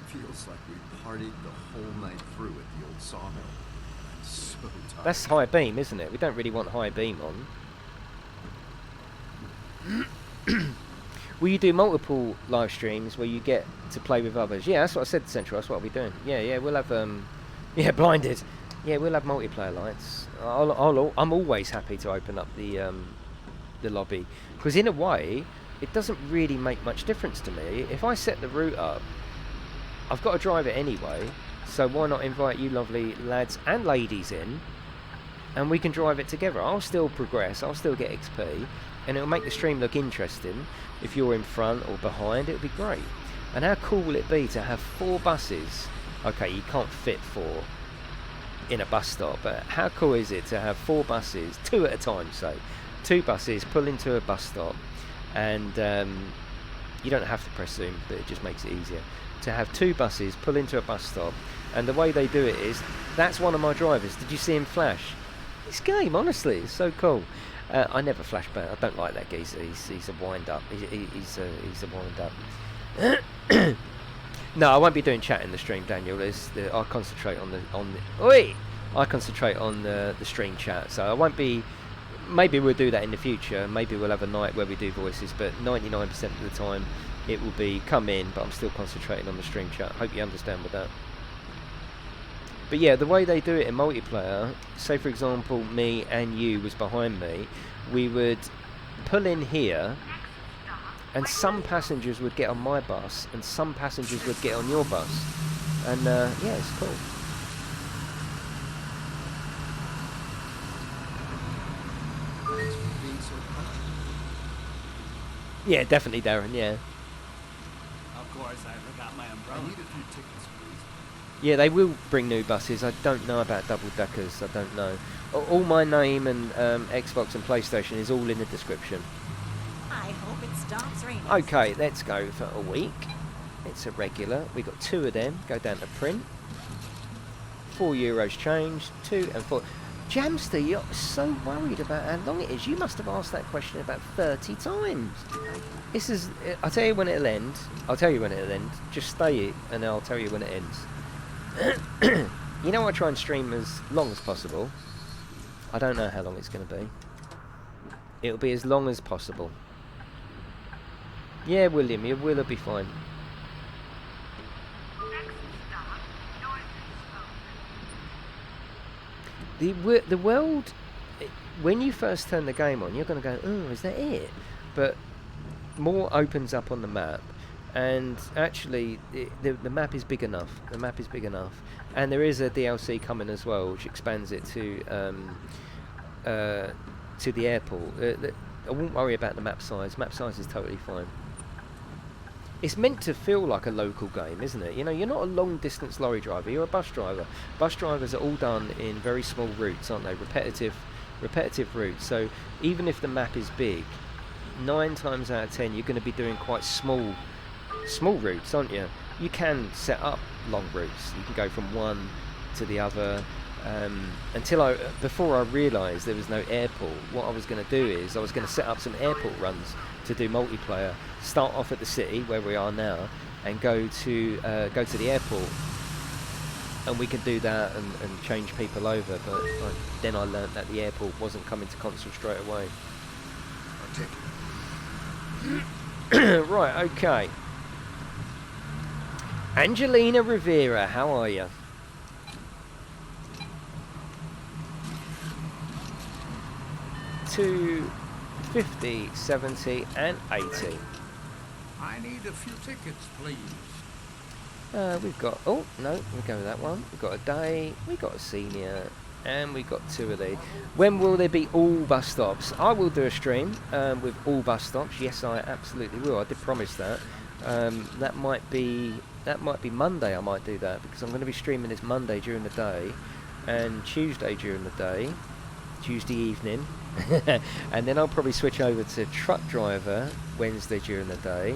Feels like we partied the whole night through at the old sawmill. I'm so tired. That's high beam, isn't it? We don't really want high beam on. Will you do multiple live streams where you get to play with others? Yeah, that's what I said to Central. That's what we'll be doing. Yeah, we'll have yeah, blinded. Yeah, we'll have multiplayer lights. I'm always happy to open up the lobby, because in a way it doesn't really make much difference to me. If I set the route up, I've got to drive it anyway, so why not invite you lovely lads and ladies in, and we can drive it together. I'll still progress, I'll still get XP, and it'll make the stream look interesting. If you're in front or behind, it'll be great. And how cool will it be to have 4 buses? Okay, you can't fit 4 in a bus stop, but how cool is it to have 4 buses, 2 at a time, say 2 buses pull into a bus stop, and you don't have to press zoom, but it just makes it easier to have 2 buses pull into a bus stop. And the way they do it is, that's one of my drivers. Did you see him flash? This game, honestly, is so cool. I never flash back. I don't like that geezer. He's a wind-up. He's a wind-up. No, I won't be doing chat in the stream, Daniel. I'll concentrate on the stream chat. So I won't be. Maybe we'll do that in the future. Maybe we'll have a night where we do voices, but 99% of the time it will be come in, but I'm still concentrating on the stream chat. Hope you understand with that. But yeah, the way they do it in multiplayer, say for example me and you was behind me, we would pull in here, and some passengers would get on my bus and some passengers would get on your bus, and yeah, it's cool. Thanks for being so kind. Yeah, definitely, Darren. Yeah. Of course, I forgot my I umbrella. need a few tickets, please. Yeah, they will bring new buses. I don't know about double deckers. I don't know. All my name and Xbox and PlayStation is all in the description. I hope it stops raining. Okay, let's go for a week. It's a regular. We got 2 of them. Go down to print. €4 change. 2 and 4. Jamster, you're so worried about how long it is. You must have asked that question about 30 times. This is. I'll tell you when it'll end. I'll tell you when it'll end. Just stay and I'll tell you when it ends. You know, I try and stream as long as possible. I don't know how long it's going to be. It'll be as long as possible. Yeah, William, will be fine. The world, when you first turn the game on, you're going to go, oh, is that it? But more opens up on the map. And actually, the map is big enough. The map is big enough, and there is a DLC coming as well, which expands it to the airport. I won't worry about the map size. Map size is totally fine. It's meant to feel like a local game, isn't it? You know, you're not a long-distance lorry driver. You're a bus driver. Bus drivers are all done in very small routes, aren't they? Repetitive routes. So even if the map is big, 9 times out of 10 you're going to be doing quite small routes, aren't you? You can set up long routes. You can go from one to the other. Before I realised there was no airport, what I was going to do is I was going to set up some airport runs to do multiplayer. Start off at the city where we are now, and go to the airport, and we can do that and change people over. But then I learnt that the airport wasn't coming to console straight away. Right, okay. Angelina Rivera, how are you? 50, 70 and 80. I need a few tickets, please. We've got, oh no, we'll go with that one. We've got a day, we got a senior, and we got 2 of these. When will there be all bus stops? I will do a stream with all bus stops. Yes, I absolutely will. I did promise that. That might be Monday. I might do that because I'm going to be streaming this Monday during the day, and Tuesday during the day, Tuesday evening, and then I'll probably switch over to truck driver Wednesday during the day,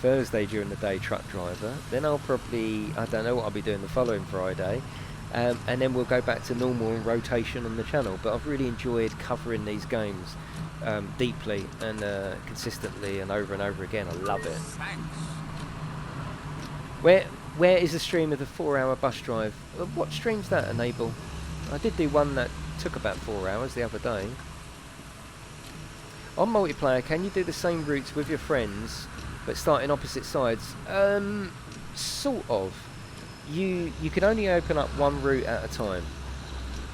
Thursday during the day truck driver. Then I'll probably, I don't know what I'll be doing the following Friday, and then we'll go back to normal rotation on the channel. But I've really enjoyed covering these games deeply and consistently and over again. I love it. Thanks. Where is the stream of the 4-hour bus drive? What stream's that, Enable? I did do one that took about 4 hours the other day. On multiplayer, can you do the same routes with your friends but start in opposite sides? Sort of. You can only open up one route at a time.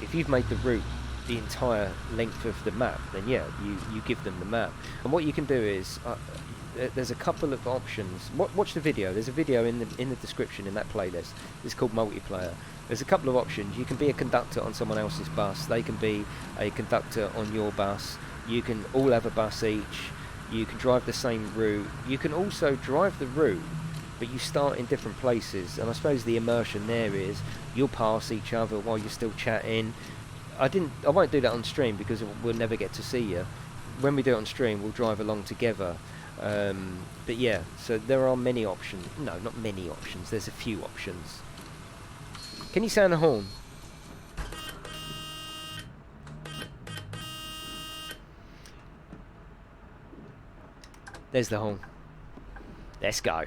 If you've made the route the entire length of the map, then yeah, you give them the map. And what you can do is there's a couple of options. Watch the video. There's a video in the description in that playlist. It's called multiplayer. There's a couple of options. You can be a conductor on someone else's bus. They can be a conductor on your bus. You can all have a bus each. You can drive the same route. You can also drive the route, but you start in different places. And I suppose the immersion there is you'll pass each other while you're still chatting. I won't do that on stream because we'll never get to see you. When we do it on stream, we'll drive along together. But yeah, so there are many options. No, not many options. There's a few options. Can you sound a horn? There's the horn. Let's go.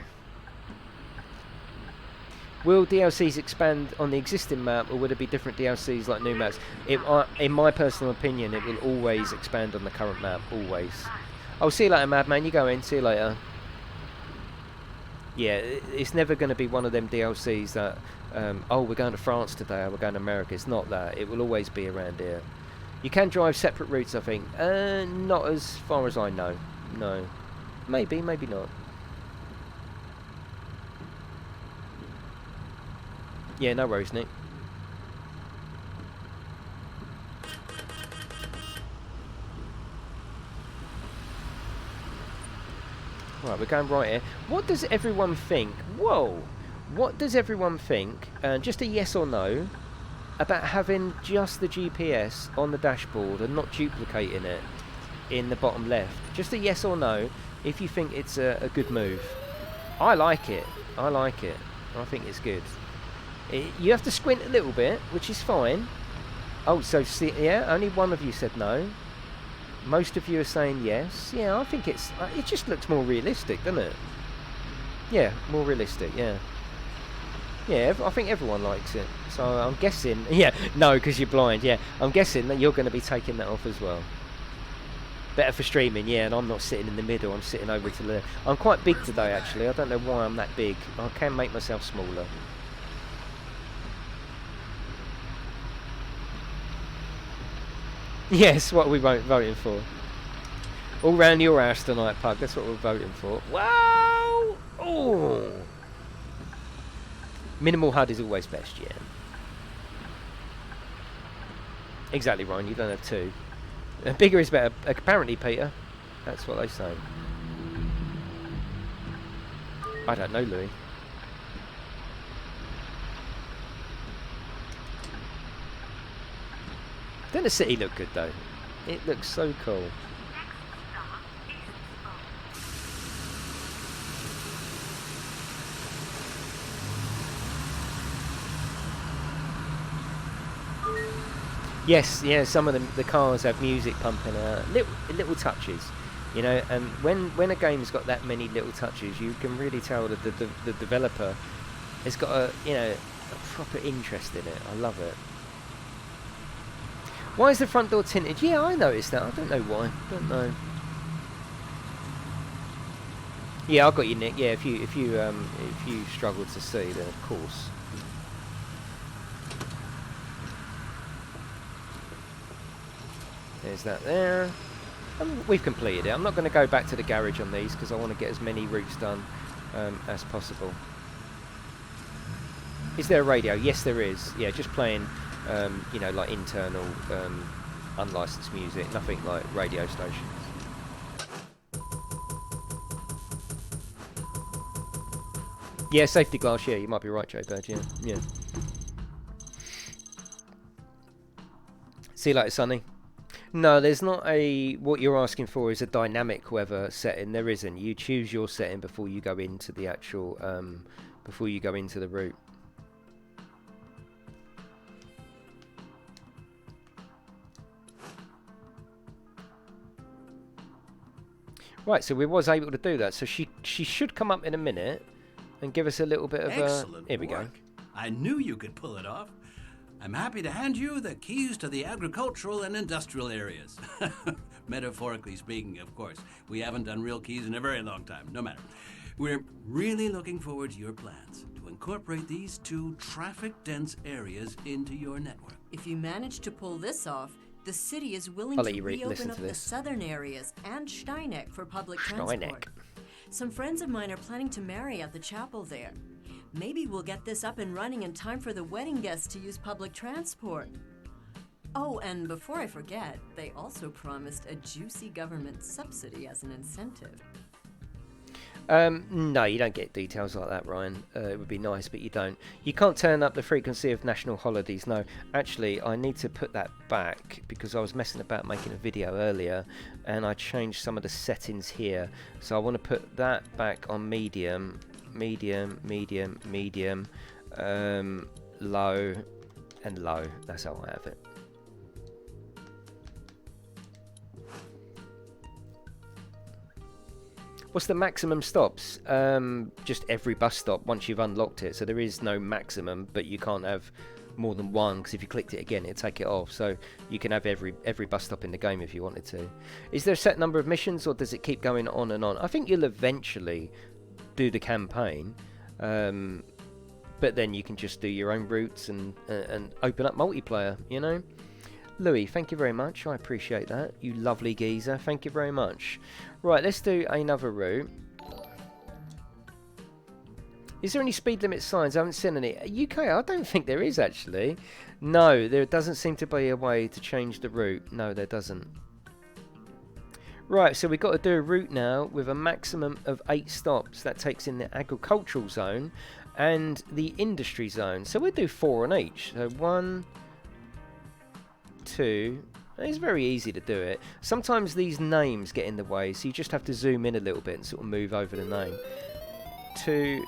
Will DLCs expand on the existing map, or would it be different DLCs like new maps? In my personal opinion, it will always expand on the current map. Always. Oh, see you later, Madman. You go in. See you later. Yeah, it's never going to be one of them DLCs that, oh, we're going to France today, or we're going to America. It's not that. It will always be around here. You can drive separate routes, I think. Not as far as I know. No. Maybe, maybe not. Yeah, no worries, Nick. Right, we're going right here. What does everyone think? Whoa! What does everyone think? Just a yes or no about having just the GPS on the dashboard and not duplicating it in the bottom left. Just a yes or no if you think it's a good move. I like it. I like it. I think it's good. You have to squint a little bit, which is fine. Oh, so see, yeah, only one of you said no. Most of you are saying yes. Yeah, I think it just looks more realistic, doesn't it? Yeah, more realistic, yeah. Yeah, I think everyone likes it. So I'm guessing, yeah, no, because you're blind, yeah. I'm guessing that you're going to be taking that off as well. Better for streaming, yeah, and I'm not sitting in the middle, I'm sitting over to the... I'm quite big today, actually. I don't know why I'm that big. I can make myself smaller. Yes, what are we voting for? All round your house tonight, Pug. That's what we're voting for. Wow! Oh! Minimal HUD is always best, yeah. Exactly, Ryan. You don't have two. Bigger is better. Apparently, Peter. That's what they say. I don't know, Louis. Doesn't the city look good, though? It looks so cool. Yes, yeah. Some of the cars have music pumping out, little touches, you know. And when a game's got that many little touches, you can really tell that the developer has got a proper interest in it. I love it. Why is the front door tinted? Yeah, I noticed that. I don't know why. Don't know. Yeah, I got you, Nick. Yeah, if you struggle to see, then of course. There's that there. We've completed it. I'm not going to go back to the garage on these because I want to get as many routes done as possible. Is there a radio? Yes, there is. Yeah, just playing, you know, like internal, unlicensed music. Nothing like radio stations. Yeah, safety glass. Yeah, you might be right, Joe Bird. Yeah, yeah. See you later, Sonny. No, there's not a... What you're asking for is a dynamic weather setting. There isn't. You choose your setting before you go into the actual... before you go into the route. Right, so we was able to do that. So she should come up in a minute and give us a little bit of... Excellent here we go. work. I knew you could pull it off. I'm happy to hand you the keys to the agricultural and industrial areas. Metaphorically speaking, of course. We haven't done real keys in a very long time. No matter. We're really looking forward to your plans to incorporate these two traffic-dense areas into your network. If you manage to pull this off, the city is willing I'll let to you reopen listen up to the this. southern areas and Steineck for public transport. Steineck. Some friends of mine are planning to marry at the chapel there. Maybe we'll get this up and running in time for the wedding guests to use public transport. Oh, and before I forget, they also promised a juicy government subsidy as an incentive. No, you don't get details like that, Ryan. It would be nice, but you don't. You can't turn up the frequency of national holidays. No, actually, I need to put that back because I was messing about making a video earlier and I changed some of the settings here. So I want to put that back on medium, low, and low. That's how I have it. What's the maximum stops? Just every bus stop once you've unlocked it. So there is no maximum, but you can't have more than one because if you clicked it again, it'd take it off. So you can have every bus stop in the game if you wanted to. Is there a set number of missions or does it keep going on and on? I think you'll eventually do the campaign, but then you can just do your own routes and open up multiplayer, you know? Louis, thank you very much. I appreciate that. You lovely geezer. Thank you very much. Right, let's do another route. Is there any speed limit signs? I haven't seen any. UK, I don't think there is actually. No, there doesn't seem to be a way to change the route. No, there doesn't. Right, so we've got to do a route now with a maximum of 8 stops. That takes in the agricultural zone and the industry zone. So we'll do 4 on each. So 1, 2. It's very easy to do it. Sometimes these names get in the way, so you just have to zoom in a little bit and sort of move over the name. 2.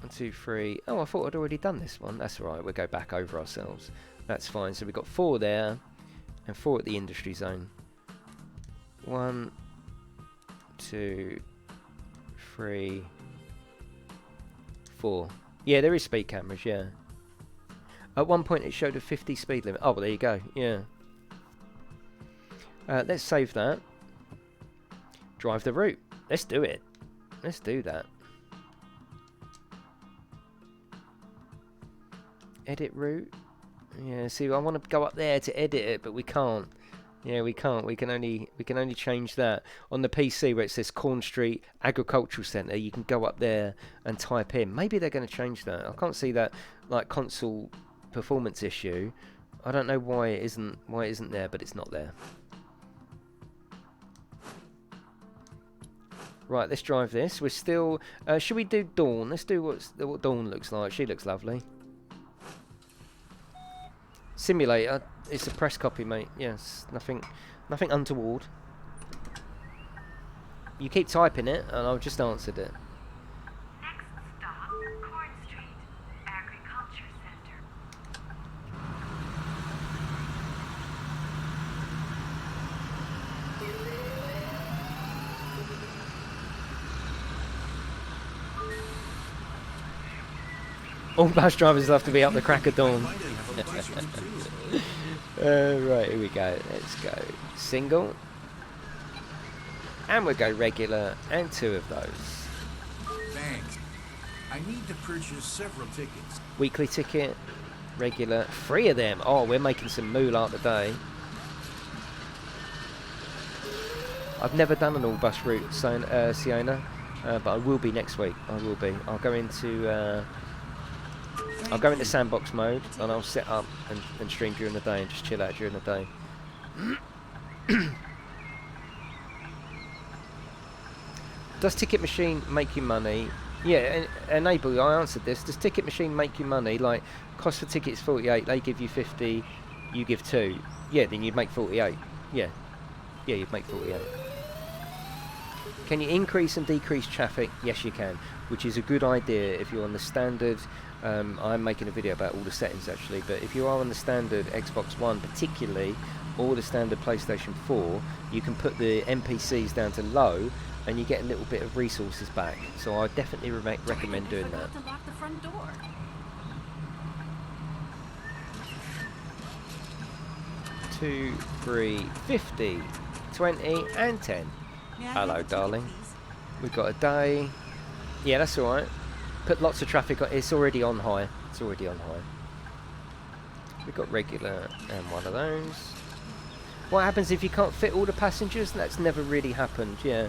1, 2, 3. Oh, I thought I'd already done this one. That's all right. We'll go back over ourselves. That's fine. So we've got 4 there and 4 at the industry zone. 1, 2, 3, 4. Yeah, there is speed cameras, yeah. At one point it showed a 50 speed limit. Oh, well, there you go, yeah. Let's save that. Drive the route. Let's do it. Let's do that. Edit route. Yeah, see, I want to go up there to edit it, but we can't. Yeah, we can't. We can only change that on the PC where it says Corn Street Agricultural Centre. You can go up there and type in. Maybe they're going to change that. I can't see that like console performance issue. I don't know why it isn't there, but it's not there. Right, let's drive this. We're still. Should we do Dawn? Let's do what Dawn looks like. She looks lovely. Simulator. It's a press copy, mate. Yes, nothing untoward. You keep typing it, and I've just answered it. Next stop, Corn Street, Agricultural All bus drivers have to be up the crack of dawn. Right, here we go. Let's go single. And we'll go regular and 2 of those. Thanks. I need to purchase several tickets. Weekly ticket, regular, 3 of them. Oh, we're making some moolah today. I've never done an all bus route, Siona, but I will be next week. I will be. I'll go into sandbox mode and I'll set up and stream during the day and just chill out during the day. Does Ticket Machine make you money? Yeah, enable. I answered this. Does Ticket Machine make you money? Like, cost for tickets 48, they give you 50, you give 2. Yeah, then you'd make 48. Yeah, you'd make 48. Can you increase and decrease traffic? Yes, you can, which is a good idea if you're on the standard. I'm making a video about all the settings actually, but if you are on the standard Xbox One particularly, or the standard PlayStation 4, you can put the NPCs down to low and you get a little bit of resources back. So I definitely recommend doing that. To lock the front door. 2, 3, 50, 20 and 10. Hello darling. We've got a day. Yeah, that's alright. Put lots of traffic on. It's already on high. It's already on high. We've got regular and 1 of those. What happens if you can't fit all the passengers? That's never really happened, yeah.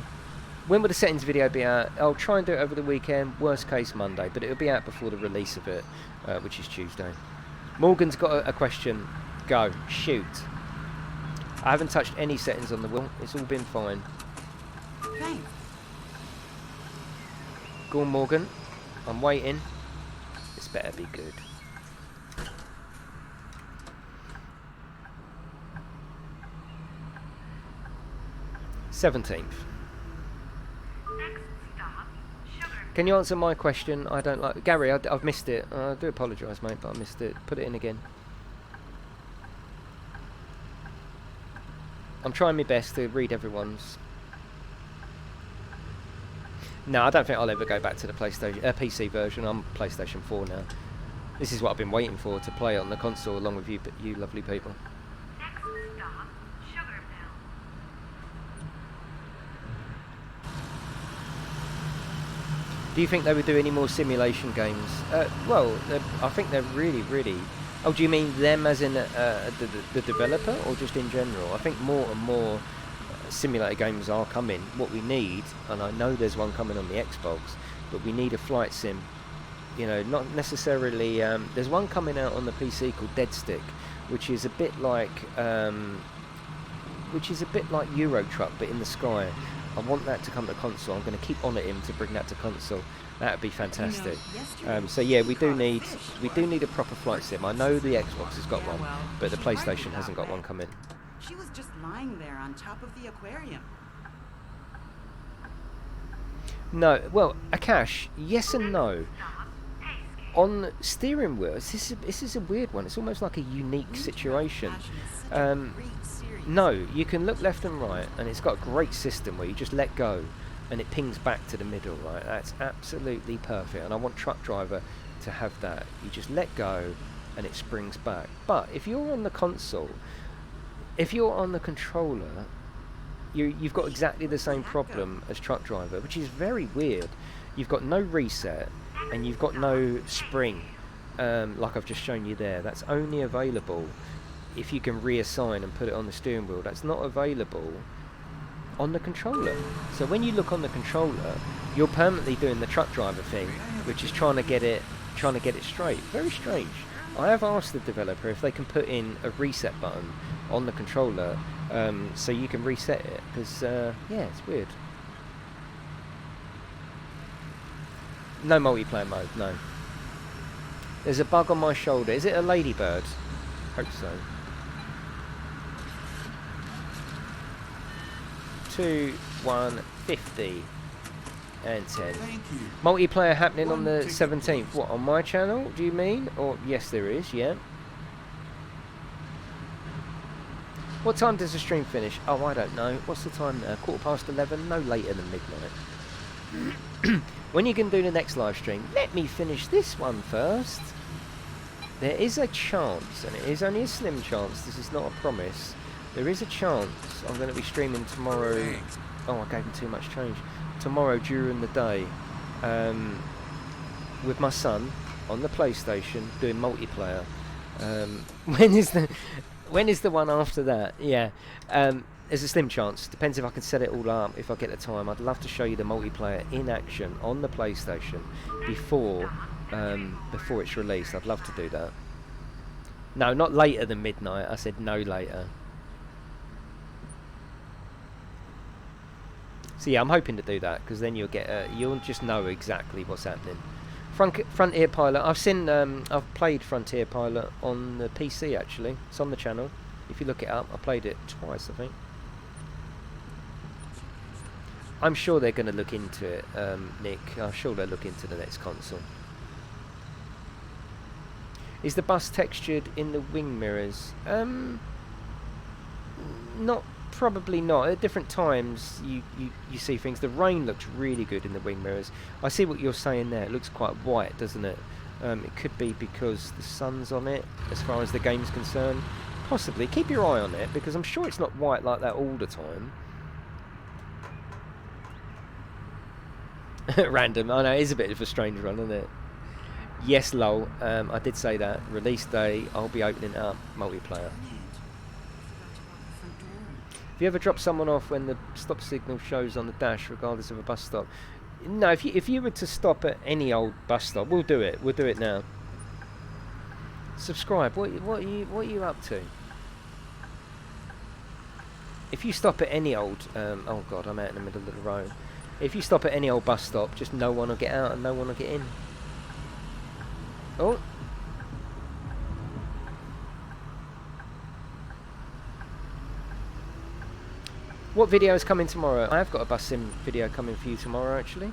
When will the settings video be out? I'll try and do it over the weekend, worst case Monday, but it'll be out before the release of it, which is Tuesday. Morgan's got a question. Go. Shoot. I haven't touched any settings on the wheel. It's all been fine. Thanks. Go on, Morgan. I'm waiting. This better be good. "17th. Can you answer my question? I don't like... Gary, I've missed it. I do apologise, mate, but I missed it. Put it in again. I'm trying my best to read everyone's... No, I don't think I'll ever go back to the PlayStation PC version. I'm PlayStation 4 now. This is what I've been waiting for, to play on the console along with you lovely people. Do you think they would do any more simulation games? Well, I think they're really, really... Oh, do you mean them as in the developer, or just in general? I think more and more simulator games are coming. What we need, and I know there's one coming on the Xbox, but we need a flight sim. You know, not necessarily... there's one coming out on the PC called Dead Stick, which is a bit like... Euro Truck, but in the sky. I want that to come to console. I'm going to keep on at him to bring that to console. That would be fantastic. So yeah, we do need a proper flight sim. I know the Xbox has got one, but the PlayStation hasn't got one coming. She was just lying there on top of the aquarium. No, well, Akash, yes and no. On steering wheels, this is a weird one. It's almost like a unique situation. No, you can look left and right, and it's got a great system where you just let go, and it pings back to the middle, right? That's absolutely perfect, and I want Truck Driver to have that. You just let go, and it springs back. But if you're on the console, if you're on the controller, you've got exactly the same problem as Truck Driver, which is very weird. You've got no reset, and you've got no spring, like I've just shown you there. That's only available if you can reassign and put it on the steering wheel. That's not available on the controller. So when you look on the controller, you're permanently doing the Truck Driver thing, which is trying to get it straight. Very strange. I have asked the developer if they can put in a reset button on the controller, so you can reset it, because yeah, it's weird. No multiplayer mode, no. There's a bug on my shoulder. Is it a ladybird? Hope so. 2, 1, 50 and 10. Multiplayer happening on the 17th. What, on my channel, do you mean? Or yes, there is, yeah. What time does the stream finish? Oh, I don't know. What's the time now? 11:15? No later than midnight. when you can do the next live stream, let me finish this one first. There is a chance, and it is only a slim chance, this is not a promise, there is a chance I'm going to be streaming tomorrow. Oh, I gave him too much change. Tomorrow during the day, with my son on the PlayStation doing multiplayer. When is the one after that? Yeah, there's a slim chance. Depends if I can set it all up. If I get the time, I'd love to show you the multiplayer in action on the PlayStation before it's released. I'd love to do that. No, not later than midnight. I said no later. So yeah, I'm hoping to do that because then you'll just know exactly what's happening. Frontier Pilot. I've played Frontier Pilot on the PC actually. It's on the channel. If you look it up, I played it twice, I think. I'm sure they're going to look into it, Nick. I'm sure they'll look into the next console. Is the bus textured in the wing mirrors? Probably not. At different times you see things. The rain looks really good in the wing mirrors. I see what you're saying there. It looks quite white, doesn't it? It could be because the sun's on it, as far as the game's concerned. Possibly. Keep your eye on it, because I'm sure it's not white like that all the time. Random. I know, it is a bit of a strange one, isn't it? Yes, lol. I did say that. Release day, I'll be opening up multiplayer. Have you ever dropped someone off when the stop signal shows on the dash, regardless of a bus stop? No, if you were to stop at any old bus stop, we'll do it. We'll do it now. Subscribe. What are you up to? If you stop at any old, oh god, I'm out in the middle of the road. If you stop at any old bus stop, just no one will get out and no one will get in. Oh. What video is coming tomorrow? I have got a bus sim video coming for you tomorrow, actually.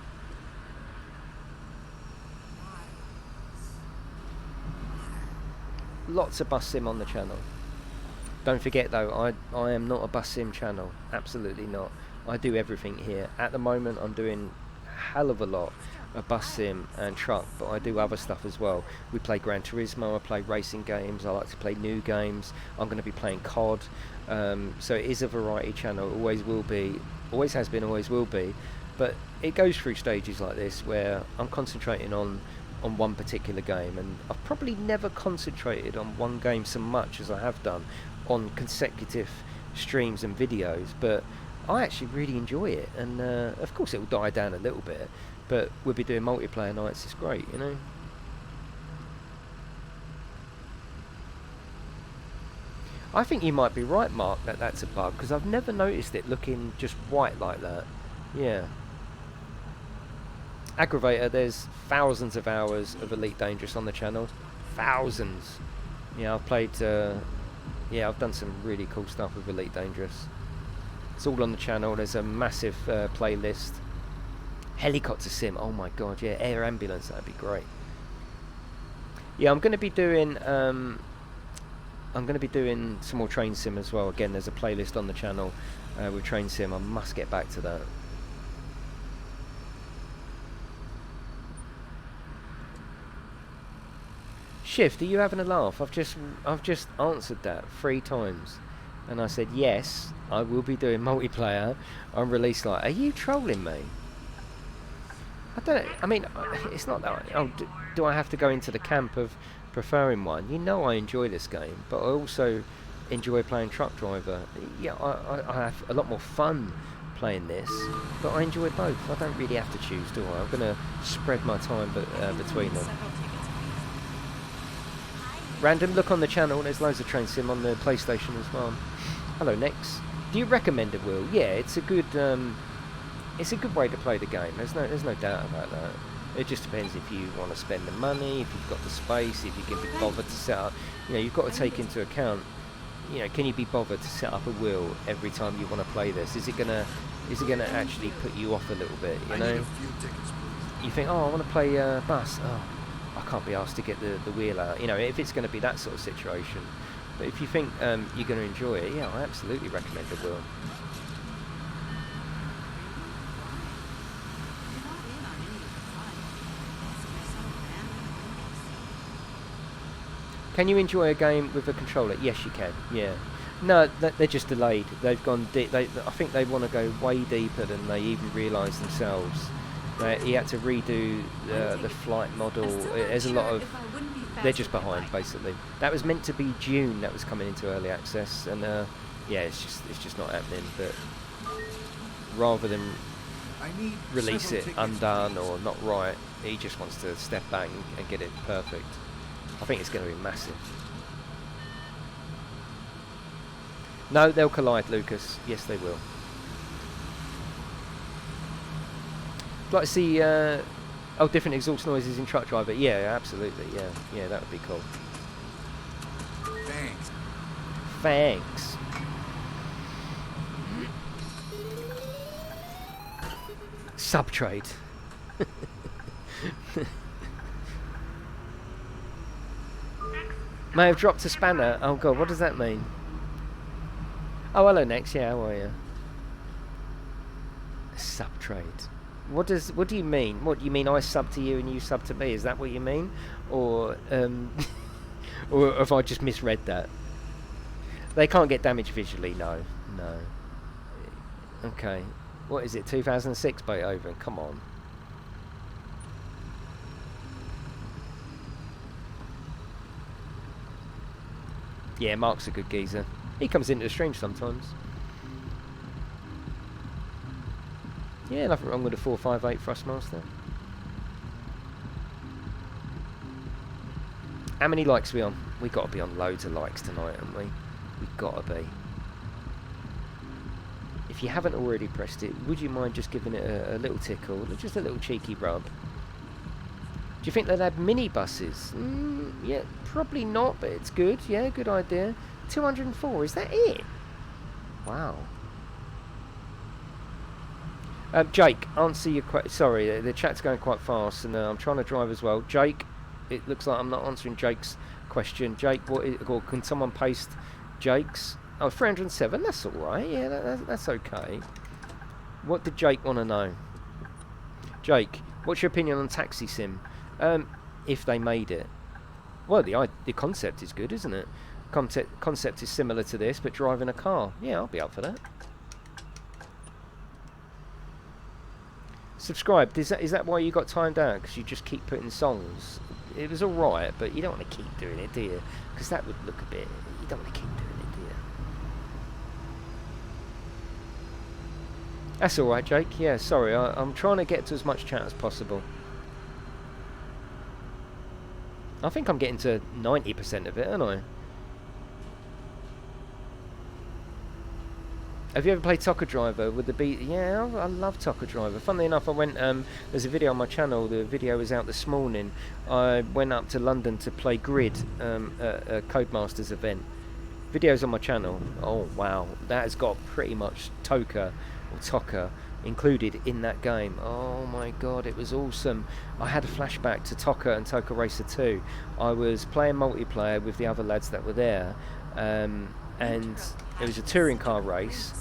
Lots of bus sim on the channel. Don't forget though, I am not a bus sim channel. Absolutely not. I do everything here. At the moment I'm doing a hell of a lot of bus sim and truck, but I do other stuff as well. We play Gran Turismo, I play racing games, I like to play new games. I'm going to be playing COD. So it is a variety channel, always will be, always has been, always will be. But it goes through stages like this where I'm concentrating on one particular game, and I've probably never concentrated on one game so much as I have done on consecutive streams and videos, but I actually really enjoy it, and of course it will die down a little bit, but we'll be doing multiplayer nights. It's great, you know. I think you might be right, Mark, that that's a bug, because I've never noticed it looking just white like that. Yeah. Aggravator, there's thousands of hours of Elite Dangerous on the channel. Thousands. Yeah, I've played, yeah, I've done some really cool stuff with Elite Dangerous. It's all on the channel. There's a massive playlist. Helicopter sim, oh my god, yeah, air ambulance, that'd be great. Yeah, I'm going to be doing some more train sim as well. Again, there's a playlist on the channel with train sim. I must get back to that. Shift, are you having a laugh? I've just answered that 3 times, and I said yes, I will be doing multiplayer on release night. Are you trolling me? I don't. I mean, it's not that. Oh, do I have to go into the camp of preferring one? You know, I enjoy this game, but I also enjoy playing Truck Driver. Yeah, I have a lot more fun playing this, but I enjoy both. I don't really have to choose, do I? I'm going to spread my time between them. Random, look on the channel. There's loads of train sim on the PlayStation as well. Hello, Nex. Do you recommend it, Will? Yeah, it's a good way to play the game. There's no doubt about that. It just depends if you want to spend the money, if you've got the space, if you can be bothered to set up. You know, you've got to take into account. You know, can you be bothered to set up a wheel every time you want to play this? Is it gonna actually put you off a little bit? You know, you think, oh, I want to play bus. Oh, I can't be asked to get the wheel out. You know, if it's going to be that sort of situation. But if you think you're going to enjoy it, yeah, I absolutely recommend the wheel. Can you enjoy a game with a controller? Yes, you can. Yeah. No, they're just delayed. They've gone. I think they want to go way deeper than they even realise themselves. He had to redo the flight model. There's a lot of. They're just behind, basically. That was meant to be June. That was coming into early access, and yeah, it's just not happening. But rather than release it undone or not right, he just wants to step back and get it perfect. I think it's going to be massive. No, they'll collide, Lucas. Yes, they will. I'd like to see different exhaust noises in Truck Driver. Yeah, absolutely. Yeah, that would be cool. Thanks. Subtrade. May have dropped a spanner. Oh god, what does that mean? Oh, hello Nex. Yeah, how are you? Subtrade. What do you mean? What, you mean I sub to you and you sub to me? Is that what you mean? Or or have I just misread that? They can't get damaged visually, no. Okay. What is it, 2006 Beethoven? Come on. Yeah, Mark's a good geezer. He comes into the stream sometimes. Yeah, nothing wrong with a 458 Thrustmaster. How many likes are we on? We've got to be on loads of likes tonight, haven't we? We've got to be. If you haven't already pressed it, would you mind just giving it a little tickle? Just a little cheeky rub. Do you think they'd have minibuses? Yeah, probably not, but it's good. Yeah, good idea. 204, is that it? Wow. Jake, answer your question. Sorry, the chat's going quite fast, and I'm trying to drive as well. Jake, it looks like I'm not answering Jake's question. Jake, or can someone paste Jake's? Oh, 307, that's alright. Yeah, that's okay. What did Jake want to know? Jake, what's your opinion on Taxi Sim? If they made it. Well, the concept is good, isn't it? Concept is similar to this, but driving a car. Yeah, I'll be up for that. Subscribed. Is that why you got timed out? Because you just keep putting songs. It was alright, but you don't want to keep doing it, do you? Because that would look a bit. You don't want to keep doing it, do you? That's alright, Jake. Yeah, sorry. I'm trying to get to as much chat as possible. I think I'm getting to 90% of it, aren't I? Have you ever played Tocker Driver with the beat? Yeah, I love Tocker Driver. Funnily enough, I went, there's a video on my channel, the video was out this morning. I went up to London to play Grid at a Codemasters event. Video's on my channel. Oh, wow. That has got pretty much Tocker included in that game. Oh my god, it was awesome. I had a flashback to Tocker and Tocker Racer 2. I was playing multiplayer with the other lads that were there, and it was a touring car race.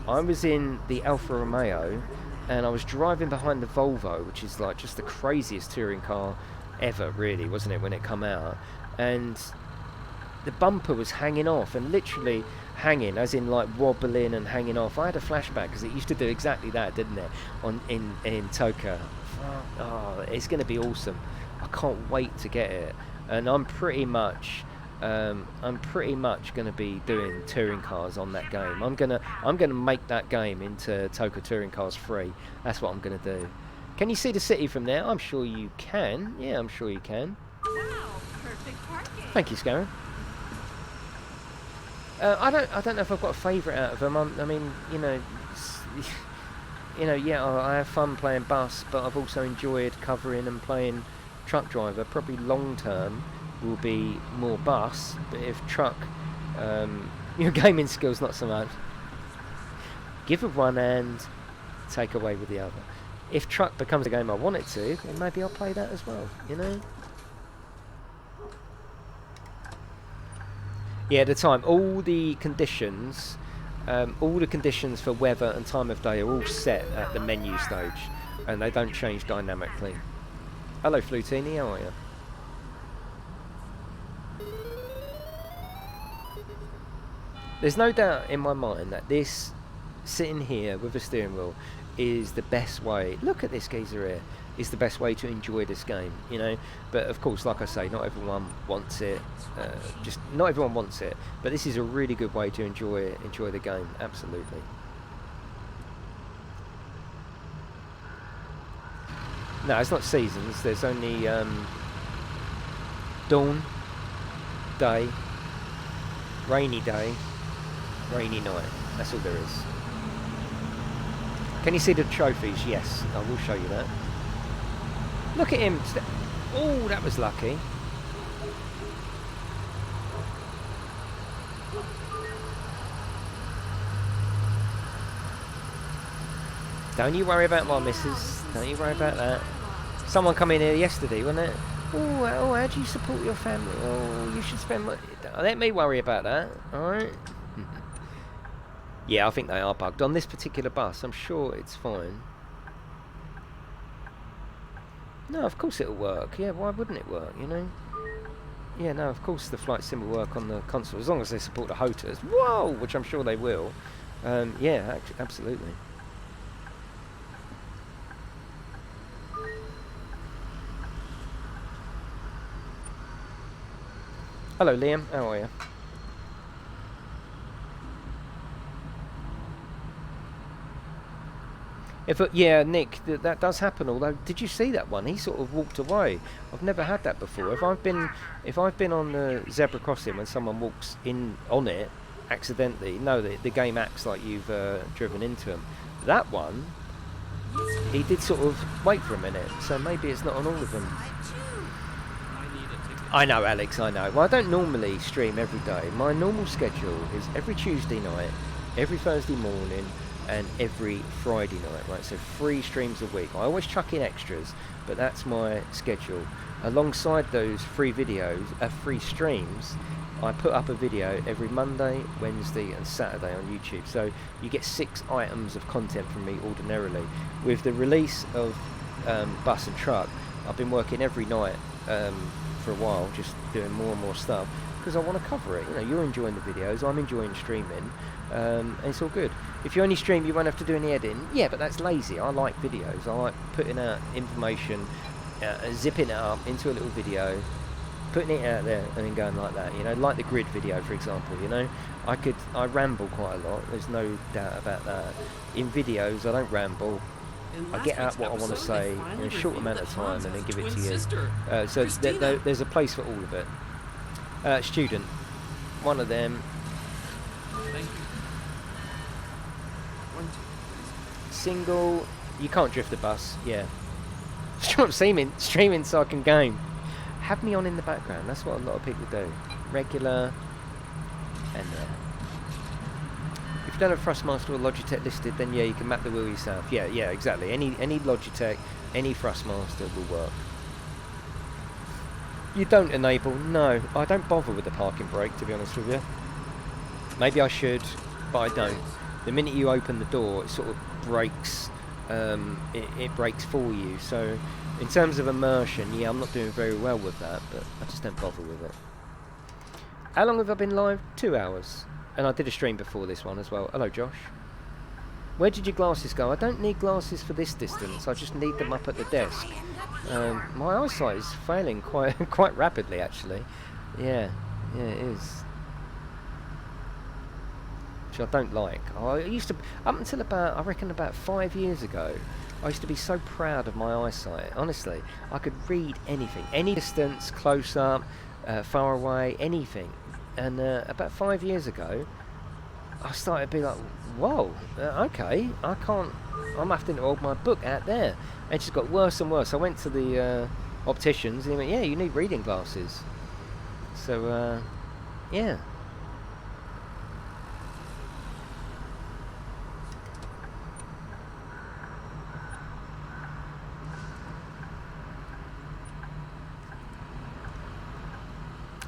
I was in the Alfa Romeo and I was driving behind the Volvo, which is like just the craziest touring car ever, really, wasn't it, when it come out? And the bumper was hanging off, and literally hanging, as in like wobbling and hanging off. I had a flashback because it used to do exactly that, didn't it, in Toker. Oh, it's going to be awesome. I can't wait to get it, and I'm pretty much going to be doing touring cars on that game. I'm gonna make that game into Toker Touring Cars 3. That's what I'm gonna do. Can you see the city from there? I'm sure you can. Yeah, I'm sure you can. Wow, perfect parking. Thank you, Scarron. I don't know if I've got a favourite out of them. I mean, you know, yeah, I have fun playing bus, but I've also enjoyed covering and playing Truck Driver. Probably long term will be more bus, but if truck, your gaming skills not so much. Give with one hand, take away with the other. If truck becomes a game I want it to, then maybe I'll play that as well, you know? Yeah, at the time, all the conditions for weather and time of day are all set at the menu stage, and they don't change dynamically. Hello Flutini, how are you? There's no doubt in my mind that this, sitting here with a steering wheel, is the best way. Look at this geezer here. Is the best way to enjoy this game, you know. But of course, like I say, not everyone wants it. Just not everyone wants it. But this is a really good way to enjoy the game. Absolutely. No, it's not seasons. There's only dawn, day, rainy day, rainy night. That's all there is. Can you see the trophies? Yes, I will show you that. Look at him. Oh, that was lucky. Don't you worry about my missus. Don't you worry about that. Someone come in here yesterday, wasn't it? Oh, how do you support your family? Oh, you should spend money. Let me worry about that. Alright? Yeah, I think they are bugged. On this particular bus, I'm sure it's fine. No, of course it'll work. Yeah, why wouldn't it work, you know? Yeah, no, of course the flight sim will work on the console, as long as they support the HOTAs. Whoa! Which I'm sure they will. Yeah, absolutely. Hello, Liam. How are you? Yeah, Nick, that does happen. Although, did you see that one? He sort of walked away. I've never had that before. If I've been on the zebra crossing when someone walks in on it accidentally, no, the game acts like you've driven into him. That one, he did sort of wait for a minute. So maybe it's not on all of them. I know, Alex. I know. Well, I don't normally stream every day. My normal schedule is every Tuesday night, every Thursday morning, and every Friday night, right? So 3 streams a week. I always chuck in extras, but that's my schedule. Alongside those 3 videos, 3 streams, I put up a video every Monday, Wednesday and Saturday on YouTube. So you get 6 items of content from me ordinarily. With the release of Bus and Truck, I've been working every night for a while, just doing more and more stuff, because I want to cover it. You know, you're enjoying the videos, I'm enjoying streaming, and it's all good. If you only stream, you won't have to do any editing. Yeah, but that's lazy. I like videos. I like putting out information, zipping it up into a little video, putting it out there, and then going like that. You know, like the grid video, for example. You know, I ramble quite a lot. There's no doubt about that. In videos, I don't ramble. I get out what I want to say in a short amount of time and then give it to you. So there's a place for all of it. Student, one of them. Thank you. Single, you can't drift the bus. Yeah. Streaming so I can game. Have me on in the background. That's what a lot of people do. Regular and if you don't have Thrustmaster or Logitech listed, then yeah, you can map the wheel yourself. Yeah, exactly. Any Logitech, any Thrustmaster will work. You don't enable? No, I don't bother with the parking brake, to be honest with you. Maybe I should, but I don't. The minute you open the door, it sort of brakes. It brakes for you. So, in terms of immersion, yeah, I'm not doing very well with that, but I just don't bother with it. How long have I been live? 2 hours. And I did a stream before this one as well. Hello, Josh. Where did your glasses go? I don't need glasses for this distance. I just need them up at the desk. My eyesight is failing quite rapidly, actually. Yeah, it is. Which I don't like. I used to, up until about, I reckon about 5 years ago, I used to be so proud of my eyesight. Honestly, I could read anything, any distance, close up, far away, anything. And about 5 years ago, I started to be like, whoa, okay, I'm having to hold my book out there. And it just got worse and worse. I went to the opticians and he went, yeah, you need reading glasses. So, yeah.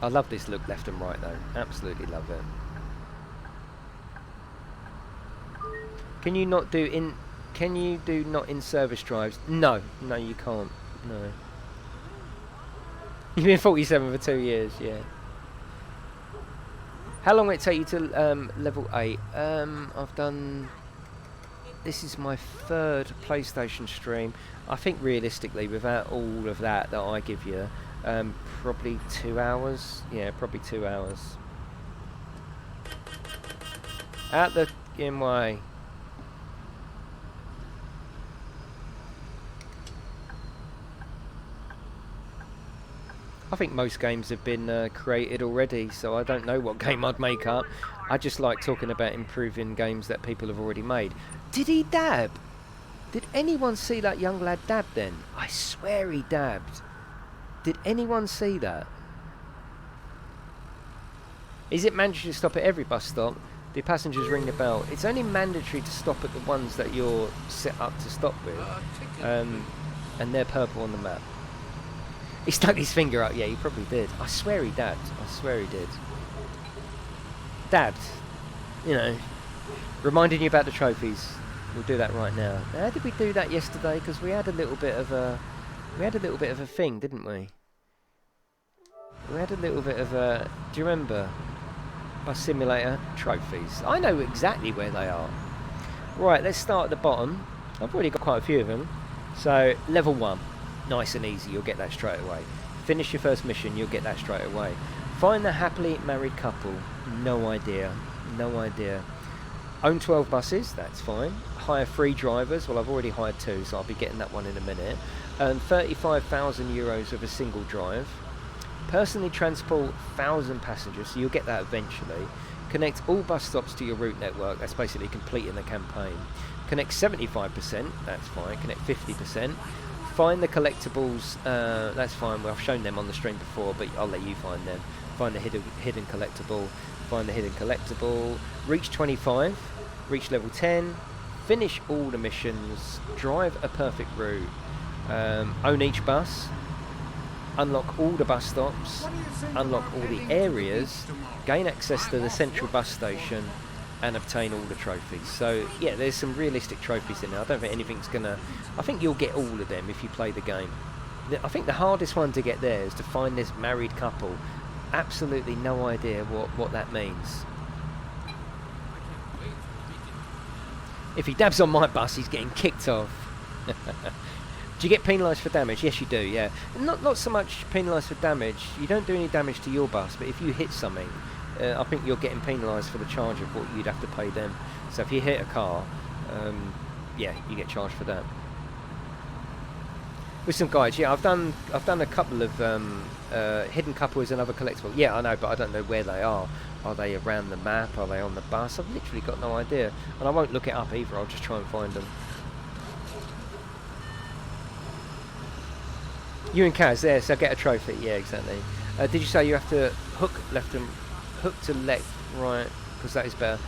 I love this look left and right though. Absolutely love it. Can you not do not in service drives? No, you can't. No. You've been 47 for 2 years, yeah. How long will it take you to level 8? I've done... This is my 3rd PlayStation stream. I think realistically, without all of that I give you, probably 2 hours. Yeah, probably 2 hours. Out the way. I think most games have been created already, so I don't know what game I'd make up. I just like talking about improving games that people have already made. Did he dab? Did anyone see that young lad dab then? I swear he dabbed. Did anyone see that? Is it mandatory to stop at every bus stop? Do passengers ring the bell? It's only mandatory to stop at the ones that you're set up to stop with. And they're purple on the map. He stuck his finger up. Yeah, he probably did. I swear he dabbed. I swear he did. Dabbed. You know. Reminding you about the trophies. We'll do that right now. How did we do that yesterday? Because we had a little bit of a... We had a little bit of a thing, didn't we? We had a little bit of a... Do you remember? Bus Simulator trophies. I know exactly where they are. Right, let's start at the bottom. I've already got quite a few of them. So, level 1. Nice and easy, you'll get that straight away. Finish your first mission, you'll get that straight away. Find the happily married couple. No idea. No idea. Own 12 buses, that's fine. Hire 3 drivers, well I've already hired 2, so I'll be getting that one in a minute. Earn 35,000 euros with a single drive. Personally transport 1,000 passengers, so you'll get that eventually. Connect all bus stops to your route network, that's basically completing the campaign. Connect 75%, that's fine. Connect 50%. Find the collectibles, that's fine, well, I've shown them on the stream before, but I'll let you find them. Find the hidden collectible, find the hidden collectible. Reach 25, reach level 10, finish all the missions, drive a perfect route, own each bus, unlock all the bus stops, unlock all the areas, gain access to the central bus station, and obtain all the trophies. So yeah, there's some realistic trophies in there. I don't think anything's gonna... I think you'll get all of them if you play the game. I think the hardest one to get there is to find this married couple. Absolutely no idea what that means. If he dabs on my bus, he's getting kicked off. Do you get penalised for damage? Yes, you do, yeah. Not so much penalised for damage. You don't do any damage to your bus, but if you hit something, I think you're getting penalised for the charge of what you'd have to pay them. So if you hit a car, yeah, you get charged for that. With some guides, yeah, I've done a couple of hidden couples and other collectibles. Yeah, I know, but I don't know where they are. Are they around the map? Are they on the bus? I've literally got no idea, and I won't look it up either. I'll just try and find them. You and Kaz there, so get a trophy. Yeah, exactly. Did you say you have to hook to left, right? Because that is better.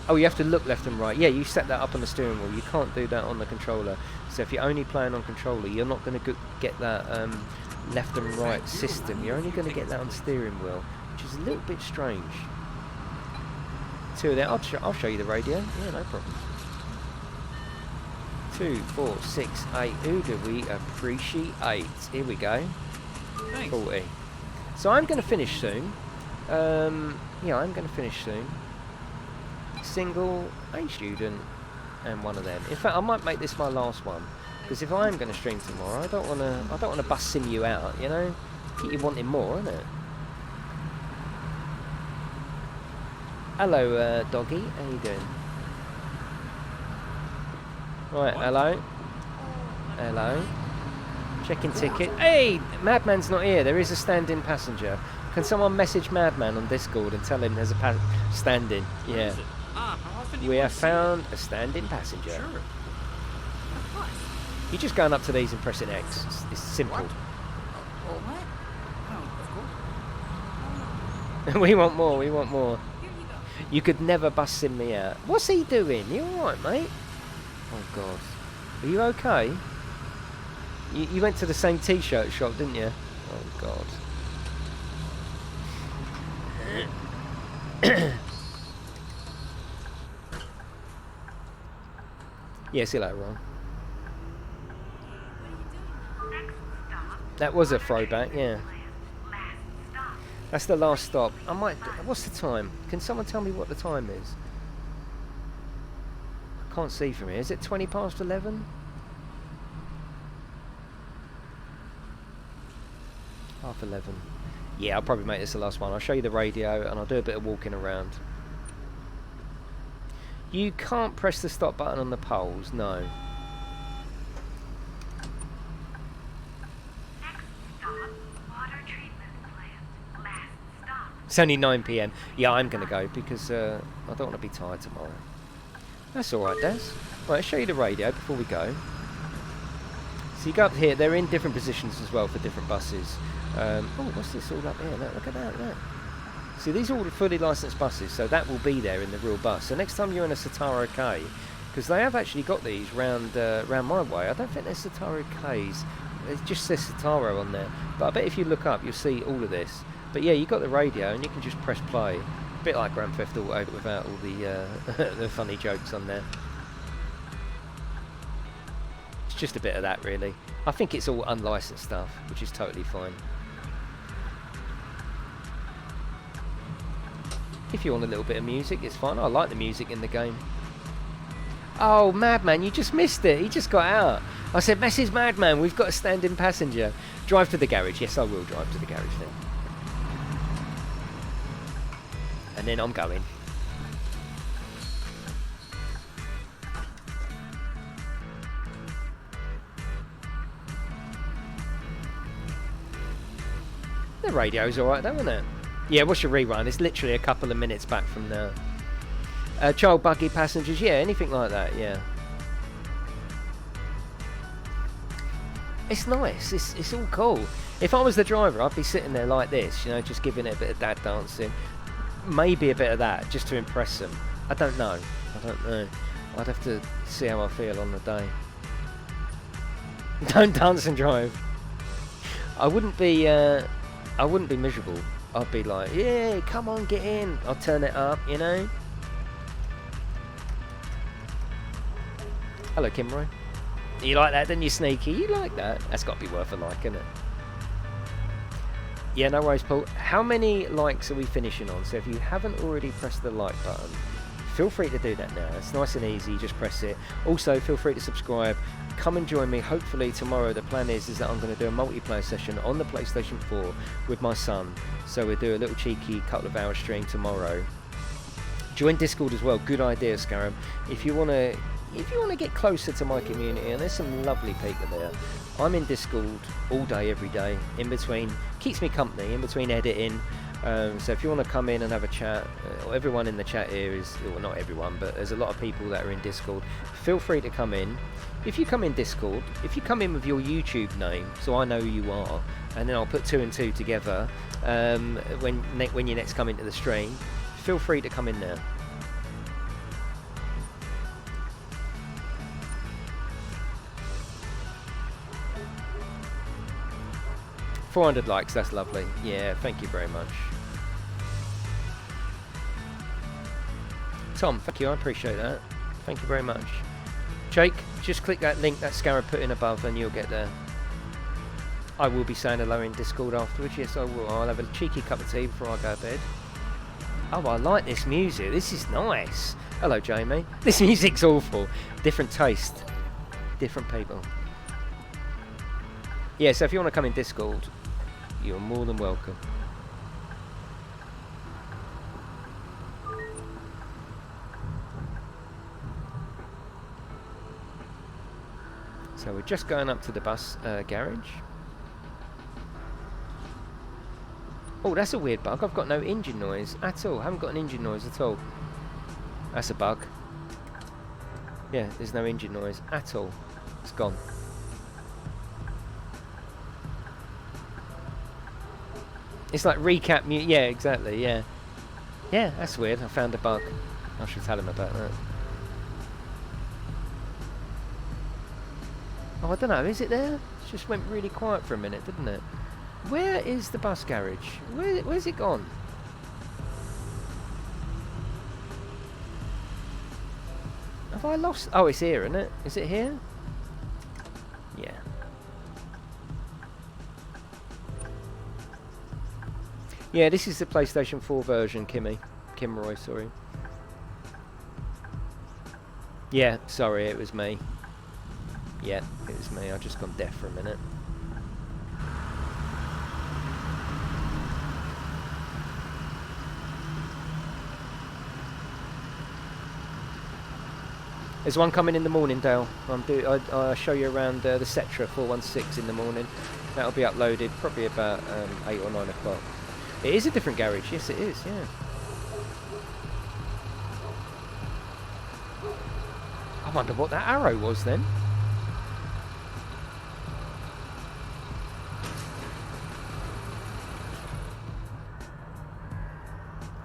Oh, you have to look left and right. Yeah, you set that up on the steering wheel. You can't do that on the controller. So if you're only playing on controller, you're not going to get that left and right system. You're only going to get that on steering wheel, which is a little bit strange. 2 there. I'll show you the radio. Yeah, no problem. 2, 4, 6, 8. Who do we appreciate? Here we go. Thanks. 40. So I'm going to finish soon. Yeah, I'm going to finish soon. Single, a student, and one of them. In fact, I might make this my last one, because if I am going to stream tomorrow, I don't want to bus sim you out. You know, keep you wanting more, isn't it? Hello, doggy. How you doing? Right, hello. Hello. Checking ticket. Hey, Madman's not here. There is a stand-in passenger. Can someone message Madman on Discord and tell him there's a stand-in? Yeah. We have found a stand-in passenger. Sure. Of course. You're just going up to these and pressing X. It's simple. What? Oh, of course. We want more. We want more. Here you go. You could never bus sim me out. What's he doing? You alright, mate? Oh, God. Are you okay? You went to the same t-shirt shop, didn't you? Oh, God. Yeah, see you later, Ron. That was a throwback, yeah. That's the last stop. I might... What's the time? Can someone tell me what the time is? I can't see from here. Is it 20 past 11? Half 11. Yeah, I'll probably make this the last one. I'll show you the radio and I'll do a bit of walking around. You can't press the stop button on the poles, no. Next stop, water treatment plant. Last stop. It's only 9 PM. Yeah, I'm going to go because I don't want to be tired tomorrow. That's alright, Des. Right, I'll show you the radio before we go. So you go up here. They're in different positions as well for different buses. Oh, what's this all up here? Look at that, look. See, these are all fully licensed buses, so that will be there in the real bus. So next time you're in a Sataro K, because they have actually got these round my way. I don't think they're Sataro Ks. It just says Sataro on there. But I bet if you look up, you'll see all of this. But yeah, you got the radio, and you can just press play. A bit like Grand Theft Auto without all the the funny jokes on there. It's just a bit of that, really. I think it's all unlicensed stuff, which is totally fine. If you want a little bit of music, it's fine. I like the music in the game. Oh, Madman, you just missed it. He just got out. I said, Mrs. Madman, we've got a standing passenger. Drive to the garage. Yes, I will drive to the garage then. And then I'm going. The radio's alright though, isn't it? Yeah, what's your rerun? It's literally a couple of minutes back from now. Child buggy passengers, yeah, anything like that, yeah. It's nice, it's all cool. If I was the driver, I'd be sitting there like this, you know, just giving it a bit of dad dancing. Maybe a bit of that, just to impress them. I don't know. I'd have to see how I feel on the day. Don't dance and drive. I wouldn't be miserable. I'd be like, yeah, come on, get in. I'll turn it up, you know. Hello, Kimroy. You like that, didn't you, Sneaky? You like that? That's got to be worth a like, isn't it? Yeah, no worries, Paul. How many likes are we finishing on? So if you haven't already pressed the like button, feel free to do that now. It's nice and easy. Just press it. Also, feel free to subscribe. Come and join me. Hopefully tomorrow. The plan is that I'm going to do a multiplayer session on the PlayStation 4 with my son. So we'll do a little cheeky couple of hour stream tomorrow. Join Discord as well. Good idea, Scarab. If you want to get closer to my community, and there's some lovely people there. I'm in Discord all day, every day. In between, keeps me company. In between editing. So if you want to come in and have a chat, everyone in the chat here is, well, not everyone, but there's a lot of people that are in Discord. Feel free to come in. If you come in Discord, if you come in with your YouTube name, so I know who you are, and then I'll put 2 and 2 together when you next come into the stream, feel free to come in there. $400 likes, that's lovely. Yeah, thank you very much. Tom, thank you, I appreciate that. Thank you very much. Jake, just click that link that Scarab put in above and you'll get there. I will be saying hello in Discord afterwards, yes I will. I'll have a cheeky cup of tea before I go to bed. Oh, I like this music, this is nice. Hello Jamie. This music's awful. Different taste. Different people. Yeah, so if you want to come in Discord, you're more than welcome. So we're just going up to the bus garage. Oh, that's a weird bug. I've got no engine noise at all. I haven't got an engine noise at all. That's a bug. Yeah, there's no engine noise at all. It's gone. It's like recap mute. Yeah, exactly. Yeah. Yeah, that's weird. I found a bug. I should tell him about that. Oh, I don't know. Is it there? It just went really quiet for a minute, didn't it? Where is the bus garage? Where's it gone? Have I lost? Oh, it's here, isn't it? Is it here? Yeah. Yeah, this is the PlayStation 4 version, Kimroy, sorry. Yeah, sorry, it was me. Yeah, it was me. I just gone deaf for a minute. There's one coming in the morning, Dale. I'll show you around the Cetra 416 in the morning. That'll be uploaded probably about 8 or 9 o'clock. It is a different garage. Yes, it is, yeah. I wonder what that arrow was then.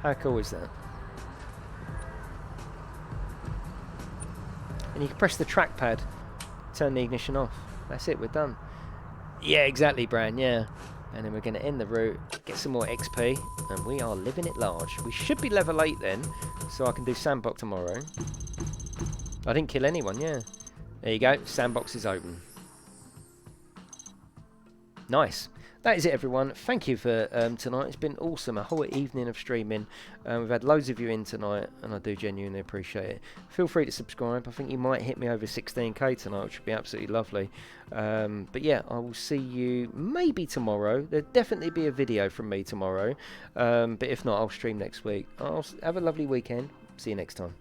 How cool is that? And you can press the trackpad, turn the ignition off. That's it, we're done. Yeah, exactly, Bran, yeah. And then we're going to end the route, get some more XP, and we are living it large. We should be level 8 then, so I can do sandbox tomorrow. I didn't kill anyone, yeah. There you go, sandbox is open. Nice. That is it, everyone. Thank you for tonight. It's been awesome. A whole evening of streaming. We've had loads of you in tonight, and I do genuinely appreciate it. Feel free to subscribe. I think you might hit me over 16k tonight, which would be absolutely lovely. But yeah, I will see you maybe tomorrow. There'll definitely be a video from me tomorrow. But if not, I'll stream next week. Have a lovely weekend. See you next time.